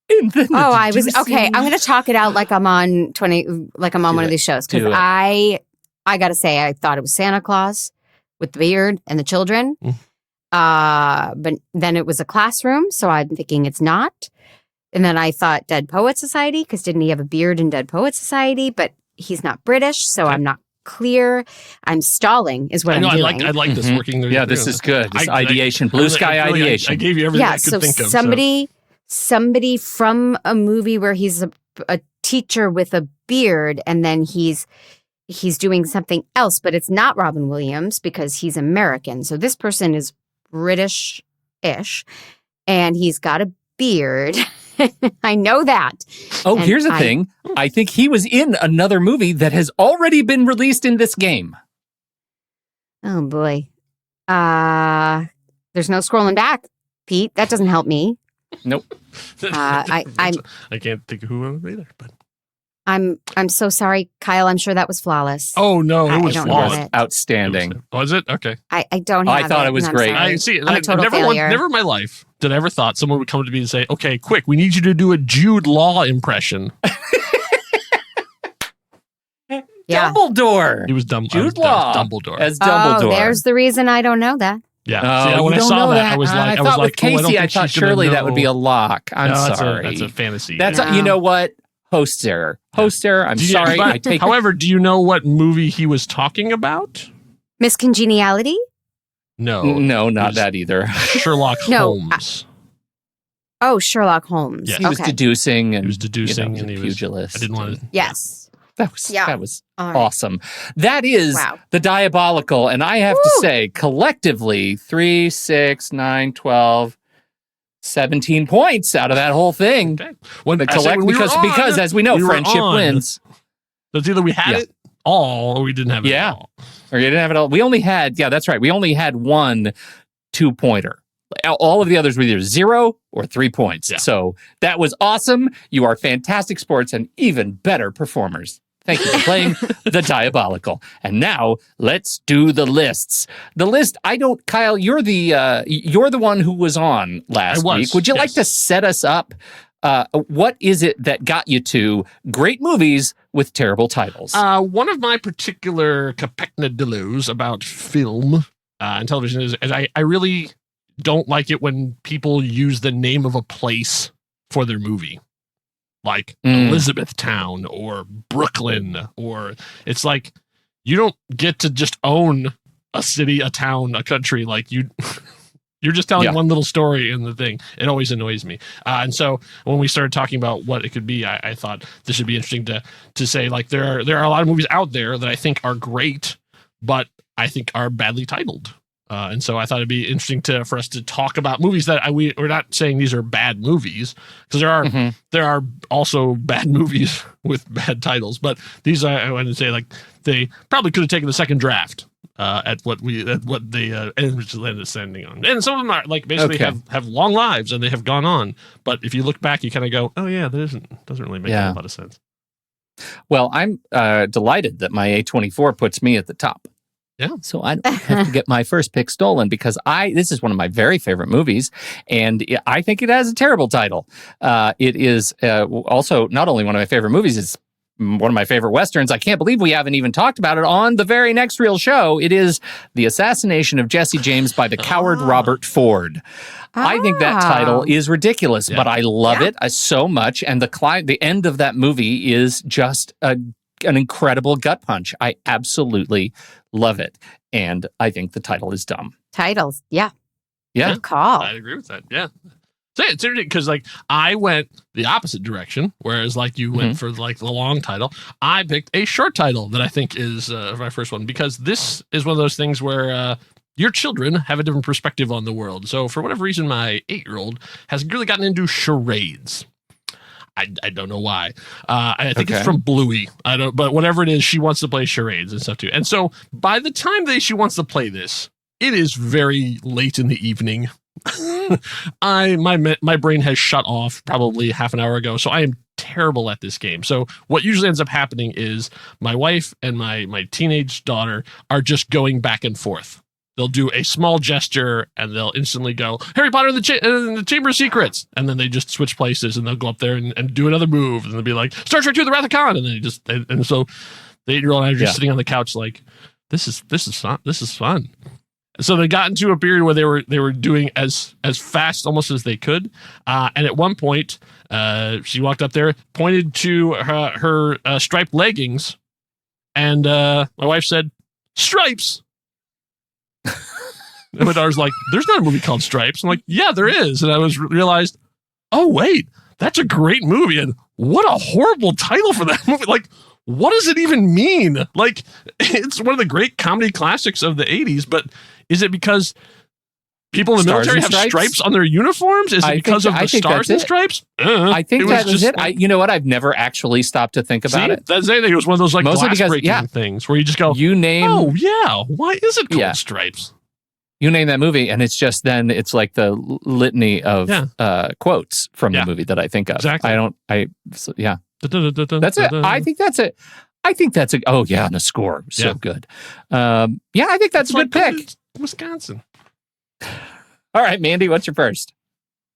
It I was okay. I'm going to talk it out like I'm on one of these shows because I got to say I thought it was Santa Claus with the beard and the children, but then it was a classroom, so I'm thinking it's not. And then I thought Dead Poet Society because didn't he have a beard in Dead Poet Society? But he's not British, so I'm not clear. I'm stalling is what I'm doing. I like this working. Yeah, this is good. This ideation, blue sky ideation. I gave you everything I could think of. Somebody from a movie where he's a teacher with a beard, and then he's doing something else, but it's not Robin Williams because he's American. So this person is British-ish, and he's got a beard. I know that. Oh, and here's the thing. I think he was in another movie that has already been released in this game. Oh, boy. There's no scrolling back, Pete. That doesn't help me. Nope. I can't think of who it was either, but I'm so sorry, Kyle. I'm sure that was flawless. Oh no, it was flawless. Outstanding. Was it? Okay. I don't have I thought it was great. I see. I'm a total failure. Never in my life did I ever thought someone would come to me and say, "Okay, quick, we need you to do a Jude Law impression." Yeah. Dumbledore. He was Jude Law Dumbledore. As Dumbledore. Oh, there's the reason I don't know that. Yeah. When I saw that, I was like, with Casey, I thought surely that would be a lock. I'm sorry. That's a fantasy. You know what? Host error. I'm sorry. However, do you know what movie he was talking about? Miss Congeniality? No, not that either. Sherlock Holmes. Sherlock Holmes. Yes. He was deducing, and he was deducing, and he was pugilist. I didn't want to. Yes. That was awesome. That is the Diabolical, and I have to say, collectively, 3, 6, 9, 12, 17 points out of that whole thing. Okay. Because as we know, friendship wins. So it's either we had it all or we didn't have it all. Or you didn't have it all. We only had, that's right. We only had 1 2-pointer. All of the others were either 0 or 3 points. Yeah. So that was awesome. You are fantastic sports and even better performers. Thank you for playing the Diabolical. And now let's do the lists. The list, Kyle, you're the one who was on last week. Would you like to set us up? What is it that got you to great movies with terrible titles? One of my particular capecknadillos about film and television is I really don't like it when people use the name of a place for their movie. Like Elizabethtown or Brooklyn, or it's like you don't get to just own a city, a town, a country. Like you're just telling one little story in the thing. It always annoys me. And so when we started talking about what it could be, I thought this should be interesting to say, like, there are a lot of movies out there that I think are great, but I think are badly titled. And so I thought it'd be interesting for us to talk about movies that we're not saying these are bad movies, because there are also bad movies with bad titles, but these I wanted to say, like, they probably could have taken the second draft at what they ended up sending on, and some of them are like basically have long lives and they have gone on, but if you look back, you kind of go, oh yeah, that doesn't really make a lot of sense. Well, I'm delighted that my A24 puts me at the top. Yeah. So I don't have to get my first pick stolen because this is one of my very favorite movies, and I think it has a terrible title. It is also not only one of my favorite movies, it's one of my favorite Westerns. I can't believe we haven't even talked about it on the very next real show. It is The Assassination of Jesse James by the coward Robert Ford. I think that title is ridiculous, but I love it so much, and the end of that movie is just an incredible gut punch. I absolutely love it. And I think the title is dumb. Titles. Yeah. Yeah. Good call. I agree with that. Yeah. So it's interesting because, like, I went the opposite direction, whereas, like, you went for, like, the long title. I picked a short title that I think is my first one, because this is one of those things where your children have a different perspective on the world. So for whatever reason, my 8-year-old has really gotten into charades. I don't know why. I think it's from Bluey. But whatever it is, she wants to play charades and stuff too. And so by the time she wants to play this, it is very late in the evening. My brain has shut off probably half an hour ago, so I am terrible at this game. So what usually ends up happening is my wife and my teenage daughter are just going back and forth. they'll do a small gesture and they'll instantly go, Harry Potter and the Chamber of Secrets. And then they just switch places and they'll go up there and do another move. And they'll be like, Star Trek II, The Wrath of Khan. And so the 8-year-old and I are just sitting on the couch like, this is fun. This is fun. So they got into a period where they were doing as fast almost as they could. And at one point, she walked up there, pointed to her striped leggings. And my wife said, Stripes. And my daughter's like, there's not a movie called Stripes. I'm like, yeah, there is. And I realized, oh, wait, that's a great movie. And what a horrible title for that movie. Like, what does it even mean? Like, it's one of the great comedy classics of the 80s, but is it because people in the military have stripes on their uniforms? Is it because of the stars and stripes? I think that was it. You know what? I've never actually stopped to think about it. That's it. It was one of those like glass-breaking things where you just go, oh, yeah, why is it called Stripes? You name that movie, and it's just then it's like the litany of quotes from the movie that I think of. Exactly. That's it. I think that's it. Oh, yeah, and the score was so good. I think that's a good pick. Wisconsin. All right, Mandy, what's your first?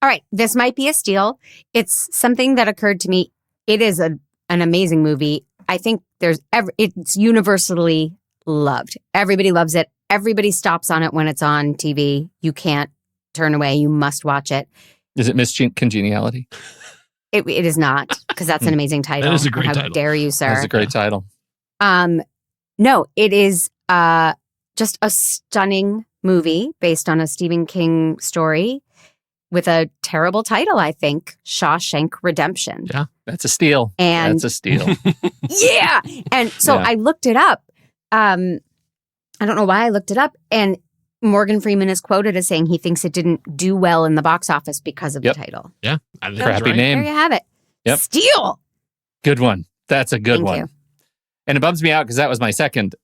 All right, this might be a steal. It's something that occurred to me. It is an amazing movie. I think it's universally loved. Everybody loves it. Everybody stops on it when it's on TV. You can't turn away. You must watch it. Is it Miss Congeniality? It is not, because that's an amazing title. That is a great title. How dare you, sir? That's a great title. No, it is just a stunning movie based on a Stephen King story with a terrible title, I think, Shawshank Redemption. Yeah, that's a steal. That's a steal. Yeah. And so I looked it up. I don't know why I looked it up. And Morgan Freeman is quoted as saying he thinks it didn't do well in the box office because of the title. Yeah. I think crappy name. There you have it. Yep. Steal. Good one. That's a good one. You. And it bums me out because that was my second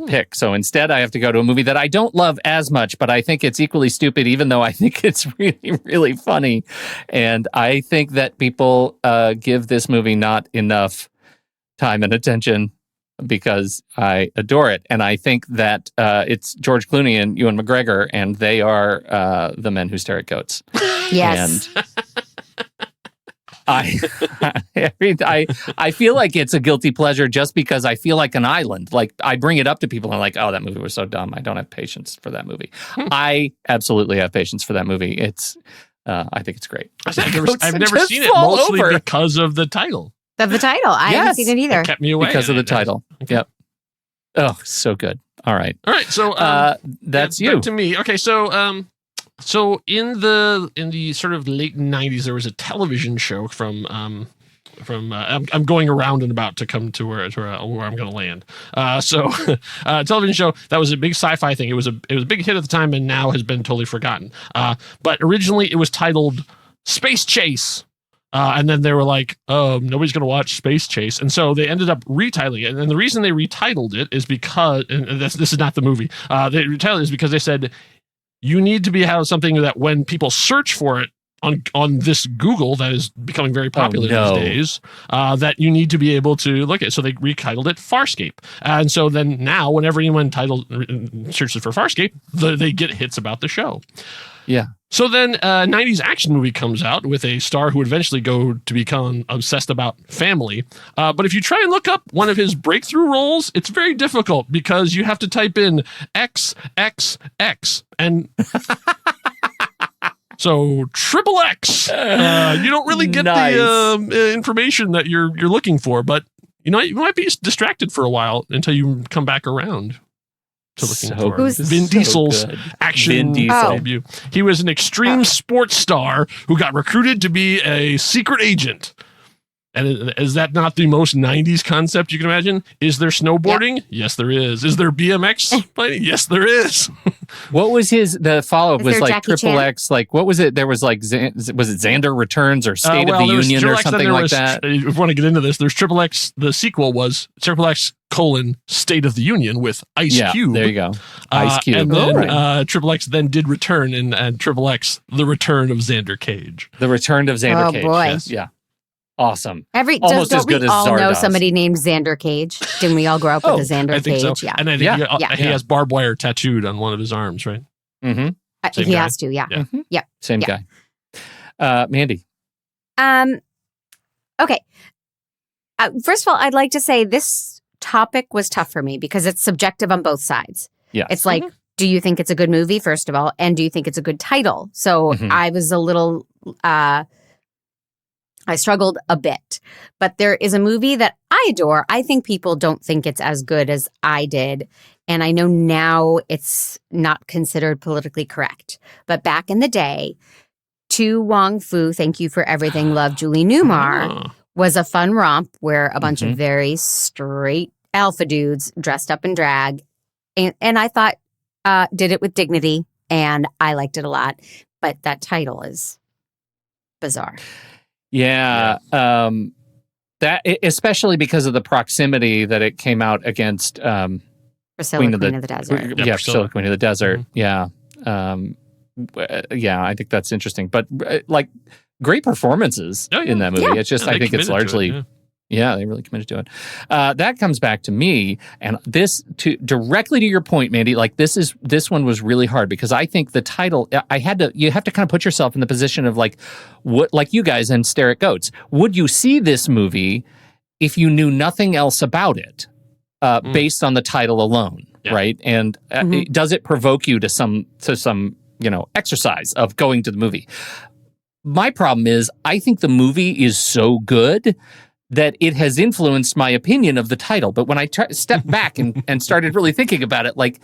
pick. So instead, I have to go to a movie that I don't love as much, but I think it's equally stupid, even though I think it's really, really funny. And I think that people give this movie not enough time and attention because I adore it. And I think that it's George Clooney and Ewan McGregor, and they are the men who stare at goats. Yes. And I feel like it's a guilty pleasure just because I feel like an island. Like, I bring it up to people and I'm like, oh, that movie was so dumb. I don't have patience for that movie. I absolutely have patience for that movie. It's, I think it's great. I've never seen it, mostly because of the title. Of the title. I haven't seen it either. It kept me away. Because of the title. Okay. Yep. Oh, so good. All right. So that's you. Back to me. Okay, so in the sort of late 90s, there was a television show from I'm going around and about to come to where I'm going to land. A television show that was a big sci-fi thing. It was a big hit at the time and now has been totally forgotten. But originally it was titled Space Chase. And then they were like, nobody's going to watch Space Chase. And so they ended up retitling it. And the reason they retitled it is because, and this is not the movie, they retitled it is because they said, you need to have something that when people search for it on this Google that is becoming very popular these days, that you need to be able to look at. So they retitled it Farscape. And so then now whenever anyone searches for Farscape, they get hits about the show. Yeah. So then a 90s action movie comes out with a star who would eventually go to become obsessed about family. But if you try and look up one of his breakthrough roles, it's very difficult because you have to type in XXX. And so triple X. You don't really get the information that you're looking for, but you might be distracted for a while until you come back around. Vin Diesel's action debut. He was an extreme sports star who got recruited to be a secret agent. And is that not the most 90s concept you can imagine? Is there snowboarding? Yep. Yes, there is. Is there BMX playing? Yes, there is. What was the follow-up? Was like Jackie Triple Chan? X, like what was it? There was like, was it Xander Returns or State of the Union or something like that? If you want to get into this, there's Triple X. The sequel was Triple X : State of the Union with Ice Cube. There you go. Ice Cube. And then Triple X then did return and Triple X, The Return of Xander Cage. The Return of Xander Cage. Boy. Yes. Yeah. awesome. Almost as good as Czar know somebody named Xander Cage? Didn't we all grow up with a Xander I think Cage? So. Yeah. And I think he has barbed wire tattooed on one of his arms, right? Mm-hmm. He has to, yeah. Mm-hmm. Yep. Same guy. Mandy. Okay. First of all, I'd like to say this topic was tough for me because it's subjective on both sides. Yeah. It's like, do you think it's a good movie, first of all? And do you think it's a good title? So I was a little, I struggled a bit. But there is a movie that I adore. I think people don't think it's as good as I did. And I know now it's not considered politically correct. But back in the day, To Wong Fu, Thank You for Everything, Love, Julie Newmar, was a fun romp where a bunch of very straight alpha dudes dressed up in drag. And I thought did it with dignity, and I liked it a lot. But that title is bizarre. Yeah. That especially because of the proximity that it came out against Priscilla, Queen of the Desert. Yeah, Priscilla, Queen of the Desert. Yeah. Yeah, I think that's interesting. But like great performances in that movie. It's just I think it's largely they really committed to it. That comes back to me, and this directly to your point, Mandy. Like this one was really hard because I think the title. You have to kind of put yourself in the position of like what, like you guys and Stare at Goats. Would you see this movie if you knew nothing else about it, based on the title alone, right? And does it provoke you to some exercise of going to the movie? My problem is I think the movie is so good that it has influenced my opinion of the title. But when I stepped back and started really thinking about it, like,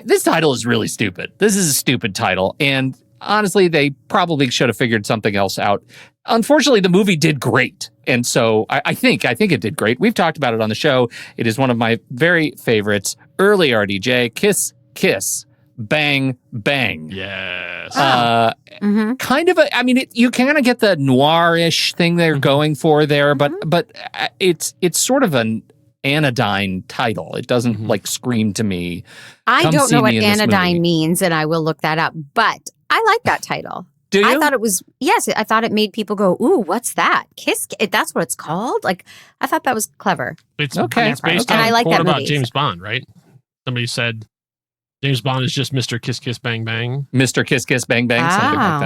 this title is really stupid. This is a stupid title. And honestly, they probably should have figured something else out. Unfortunately, the movie did great. And so I think it did great. We've talked about it on the show. It is one of my very favorites. Early RDJ, Kiss, Kiss, Bang, Bang. Yes. Kind of you kind of get the noir-ish thing they're going for there, but it's sort of an anodyne title. It doesn't like scream to me. I don't know what anodyne means, and I will look that up, but I like that title. Do you? I thought it was, I thought it made people go, ooh, what's that? Kiss, that's what it's called? Like, I thought that was clever. It's based on I like a quote that about movie. James Bond, right? Somebody said James Bond is just Mr. Kiss Kiss Bang Bang. Mr. Kiss Kiss Bang Bang, something like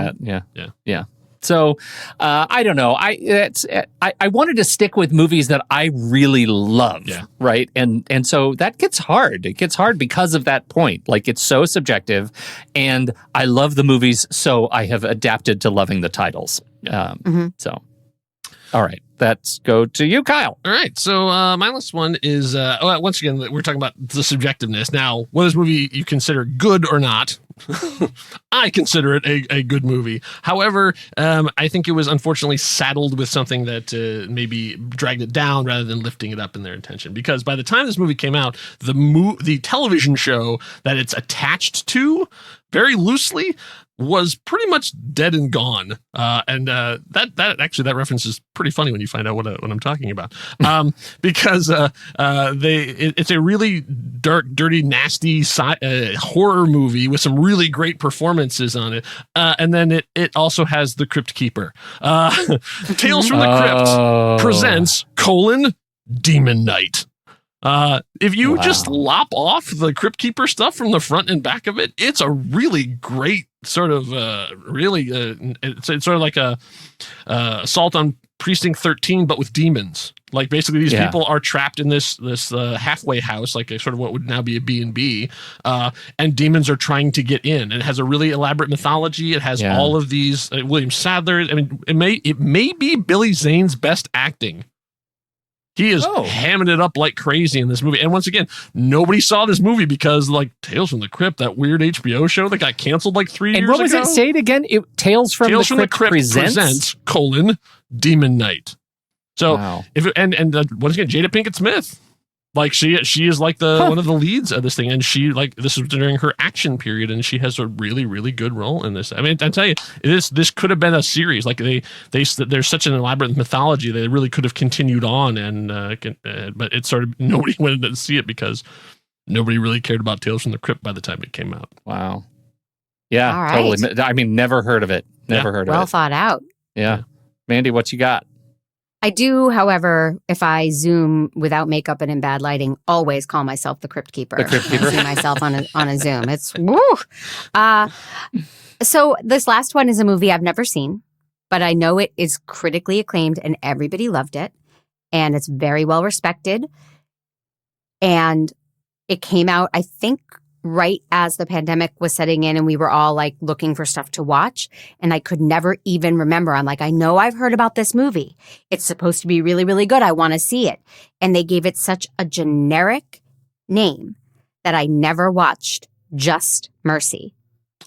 that. Yeah. So I don't know. I wanted to stick with movies that I really love, right? And so that gets hard. It gets hard because of that point. Like, it's so subjective, and I love the movies, so I have adapted to loving the titles. So, all right. Let's go to you, Kyle. All right. So my last one is, once again, we're talking about the subjectiveness. Now, whether this movie you consider good or not, I consider it a good movie. However, I think it was unfortunately saddled with something that maybe dragged it down rather than lifting it up in their intention. Because by the time this movie came out, the television show that it's attached to, very loosely, was pretty much dead and gone. That reference is pretty funny when you find out what I'm talking about. Because it's a really dark, dirty, nasty horror movie with some really great performances on it. And then it also has The Crypt Keeper. Tales from the Crypt presents Demon Night. If you just lop off the Crypt Keeper stuff from the front and back of it, it's a really great sort of it's sort of like a Assault on Precinct 13, but with demons. Like, basically these people are trapped in this halfway house, like sort of what would now be a B&B, and demons are trying to get in. And it has a really elaborate mythology. It has all of these William Sadler. I mean, it may be Billy Zane's best acting. He is hamming it up like crazy in this movie. And once again, nobody saw this movie because, like, Tales from the Crypt, that weird HBO show that got canceled like 3 years ago. And what was it? Say it again. Tales from the Crypt presents Demon Night. So, once again, Jada Pinkett Smith. Like, she is like one of the leads of this thing, and this is during her action period, and she has a really, really good role in this. I mean, I tell you, this could have been a series. Like, there's such an elaborate mythology that they really could have continued on, but it's sort of nobody wanted to see it because nobody really cared about Tales from the Crypt by the time it came out. Wow. Yeah, totally. I mean, never heard of it. Never heard of it. Well thought out. Yeah. Mandy, what you got? I do, however, if I Zoom without makeup and in bad lighting, always call myself the Crypt Keeper. The Crypt Keeper. I see myself on a Zoom. It's woo. So this last one is a movie I've never seen, but I know it is critically acclaimed and everybody loved it, and it's very well respected. And it came out, I think, right as the pandemic was setting in and we were all like looking for stuff to watch. And I could never even remember. I'm like, I know I've heard about this movie. It's supposed to be really, really good. I want to see it. And they gave it such a generic name that I never watched Just Mercy.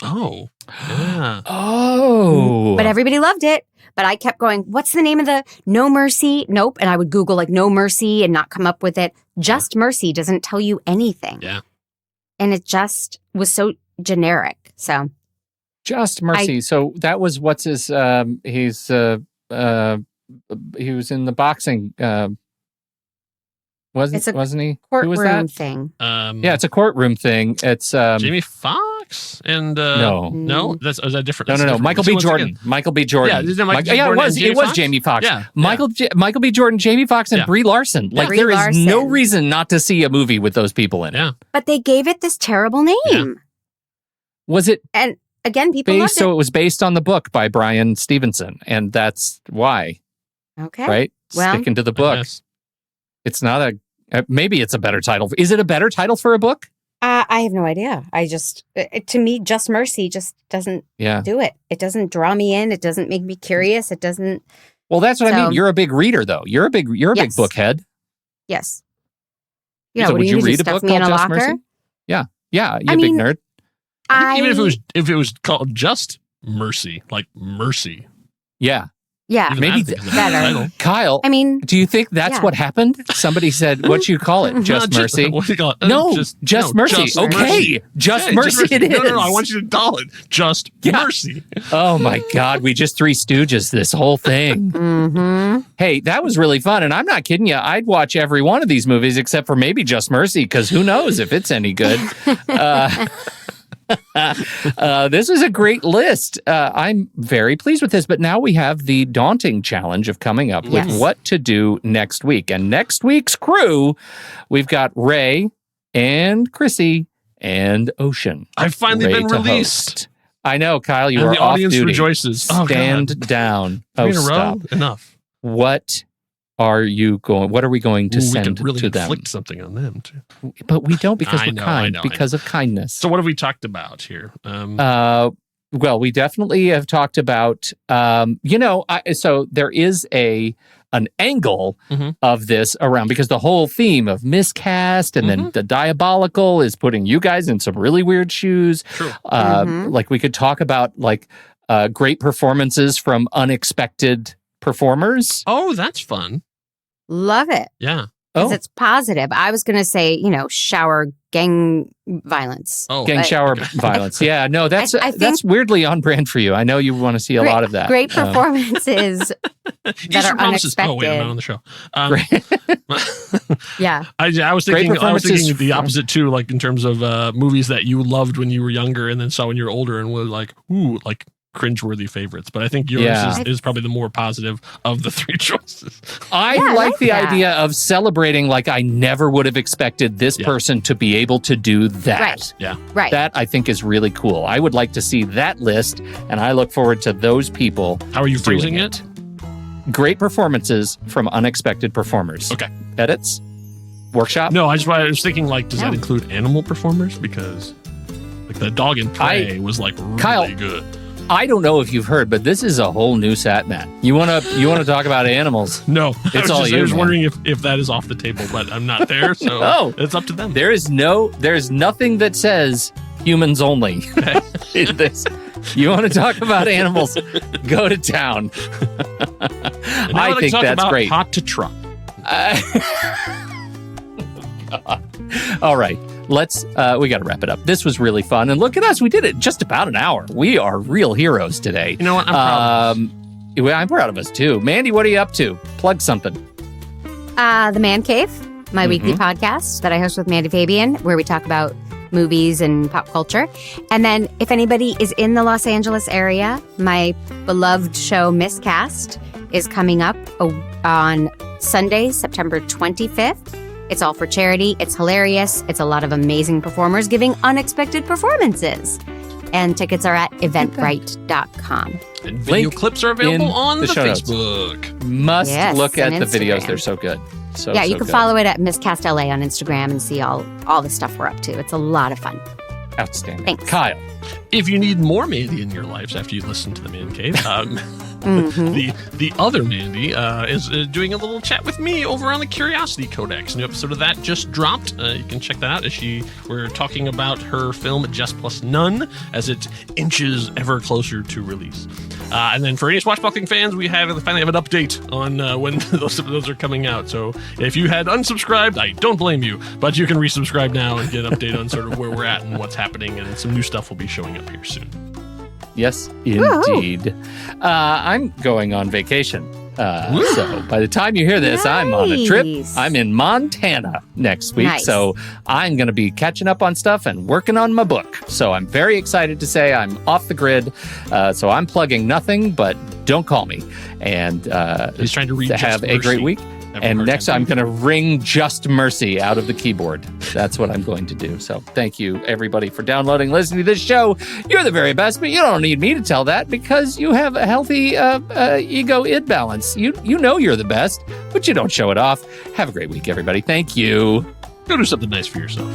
Oh, yeah. Oh. But everybody loved it. But I kept going, what's the name of the No Mercy? Nope. And I would Google like No Mercy and not come up with it. Just Mercy doesn't tell you anything. Yeah. And it just was so generic. So Just Mercy. So that was what's his he was in the boxing wasn't he? Who was courtroom that? thing. Yeah, it's a courtroom thing. It's Jamie Foxx and no, is that different? No. Michael B. Jordan. Michael B. Jordan. Yeah, isn't it Michael B. Jordan it was Jamie Foxx. Yeah. Michael B. Jordan, Jamie Foxx, and Brie Larson. Like Brie there is Larson. no reason not to see a movie with those people in it. Yeah. But they gave it this terrible name. Yeah. Was it And again, people loved based? So it. it was based on the book by Brian Stevenson, and that's why. Okay. Right? Well, Sticking to the book. It's not a. Maybe it's a better title. Is it a better title for a book? I have no idea. I just, to me, Just Mercy just doesn't do it. It doesn't draw me in. It doesn't make me curious. It doesn't. Well, that's what I mean. You're a big reader, though. You're a big Yes. book head. Yes. Yeah. So What would do you you read a stuff book me in called a Just locker? Mercy? Yeah. You're I a big mean, nerd. I think even if it was called Just Mercy, like Mercy. Yeah. Yeah. Even Maybe that is a better. title. Kyle, I mean, do you think that's what happened? Somebody said, what you call it? Just Mercy? What do you call it? No, Just Mercy. Okay. Just Mercy it is. No, I want you to call it Just Mercy. Oh my God. We just Three Stooges this whole thing. Mm-hmm. Hey, that was really fun. And I'm not kidding you. I'd watch every one of these movies except for maybe Just Mercy, because who knows if it's any good. This is a great list. I'm very pleased with this, but now we have the daunting challenge of coming up with what to do next week. And next week's crew, we've got Ray and Chrissy and Ocean. I've finally Ray been to released. host. I know, Kyle, you And are the off audience duty. rejoices. Stand down. Three in a row? Stop. Enough. What are we going to send we could really to them? inflict something on them too. But we don't, because we're I kind. know. Because of kindness. So what have we talked about here? Well, we definitely have talked about, so there is an angle of this around, because the whole theme of miscast and then the diabolical is putting you guys in some really weird shoes. True. Like we could talk about great performances from unexpected performers. Oh, that's fun. Love it. Yeah. Because it's positive. I was going to say, shower gang violence. Oh, gang shower violence. Yeah, no, that's weirdly on brand for you. I know you want to see a lot of that. Great performances that are unexpected. Oh, wait, I'm not on the show. Yeah. I was thinking the opposite too, like in terms of movies that you loved when you were younger and then saw when you were older and were like, ooh, like cringeworthy favorites. But I think yours is probably the more positive of the three choices. I like the idea of celebrating, like I never would have expected this person to be able to do that. Right. Yeah. Right. That I think is really cool. I would like to see that list, and I look forward to those people. How are you phrasing it? Great performances from unexpected performers. Okay. Edits? Workshop? No, I was thinking, like, does that include animal performers? Because like the Dog and Prey was like really Kyle, good. I don't know if you've heard, but this is a whole new Satman. You wanna talk about animals? No, it's all you. I was wondering if that is off the table, but I'm not there, so it's up to them. There's nothing that says humans only in this. You want to talk about animals? Go to town. I think that's great. Hot to trot. All right. We got to wrap it up. This was really fun. And look at us. We did it just about an hour. We are real heroes today. You know what? I'm proud of us. I'm proud of us too. Mandy, what are you up to? Plug something. The Man Cave, my weekly podcast that I host with Mandy Fabian, where we talk about movies and pop culture. And then if anybody is in the Los Angeles area, my beloved show Miscast is coming up on Sunday, September 25th. It's all for charity. It's hilarious. It's a lot of amazing performers giving unexpected performances. And tickets are at eventbrite.com. And video clips are available on the Facebook. Must look at the videos. They're so good. You can follow it at Miscast LA on Instagram and see all the stuff we're up to. It's a lot of fun. Outstanding. Thanks. Kyle. If you need more Mandy in your lives after you listen to the Man Cave, the other Mandy is doing a little chat with me over on the Curiosity Codex. New episode of that just dropped. You can check that out. We're talking about her film Just Plus None as it inches ever closer to release. And then for any Swashbuckling fans, we finally have an update on when those episodes are coming out. So if you had unsubscribed, I don't blame you, but you can resubscribe now and get an update on sort of where we're at and what's happening, and some new stuff will be showing up here soon. Yes, indeed. I'm going on vacation. So by the time you hear this, I'm on a trip. I'm in Montana next week. Nice. So I'm going to be catching up on stuff and working on my book. So I'm very excited to say I'm off the grid. So I'm plugging nothing, but don't call me. And he's trying to read have a great week. And next, I'm going to ring Just Mercy out of the keyboard. That's what I'm going to do. So thank you, everybody, for downloading, listening to this show. You're the very best, but you don't need me to tell that because you have a healthy ego-id balance. You know you're the best, but you don't show it off. Have a great week, everybody. Thank you. Go do something nice for yourself.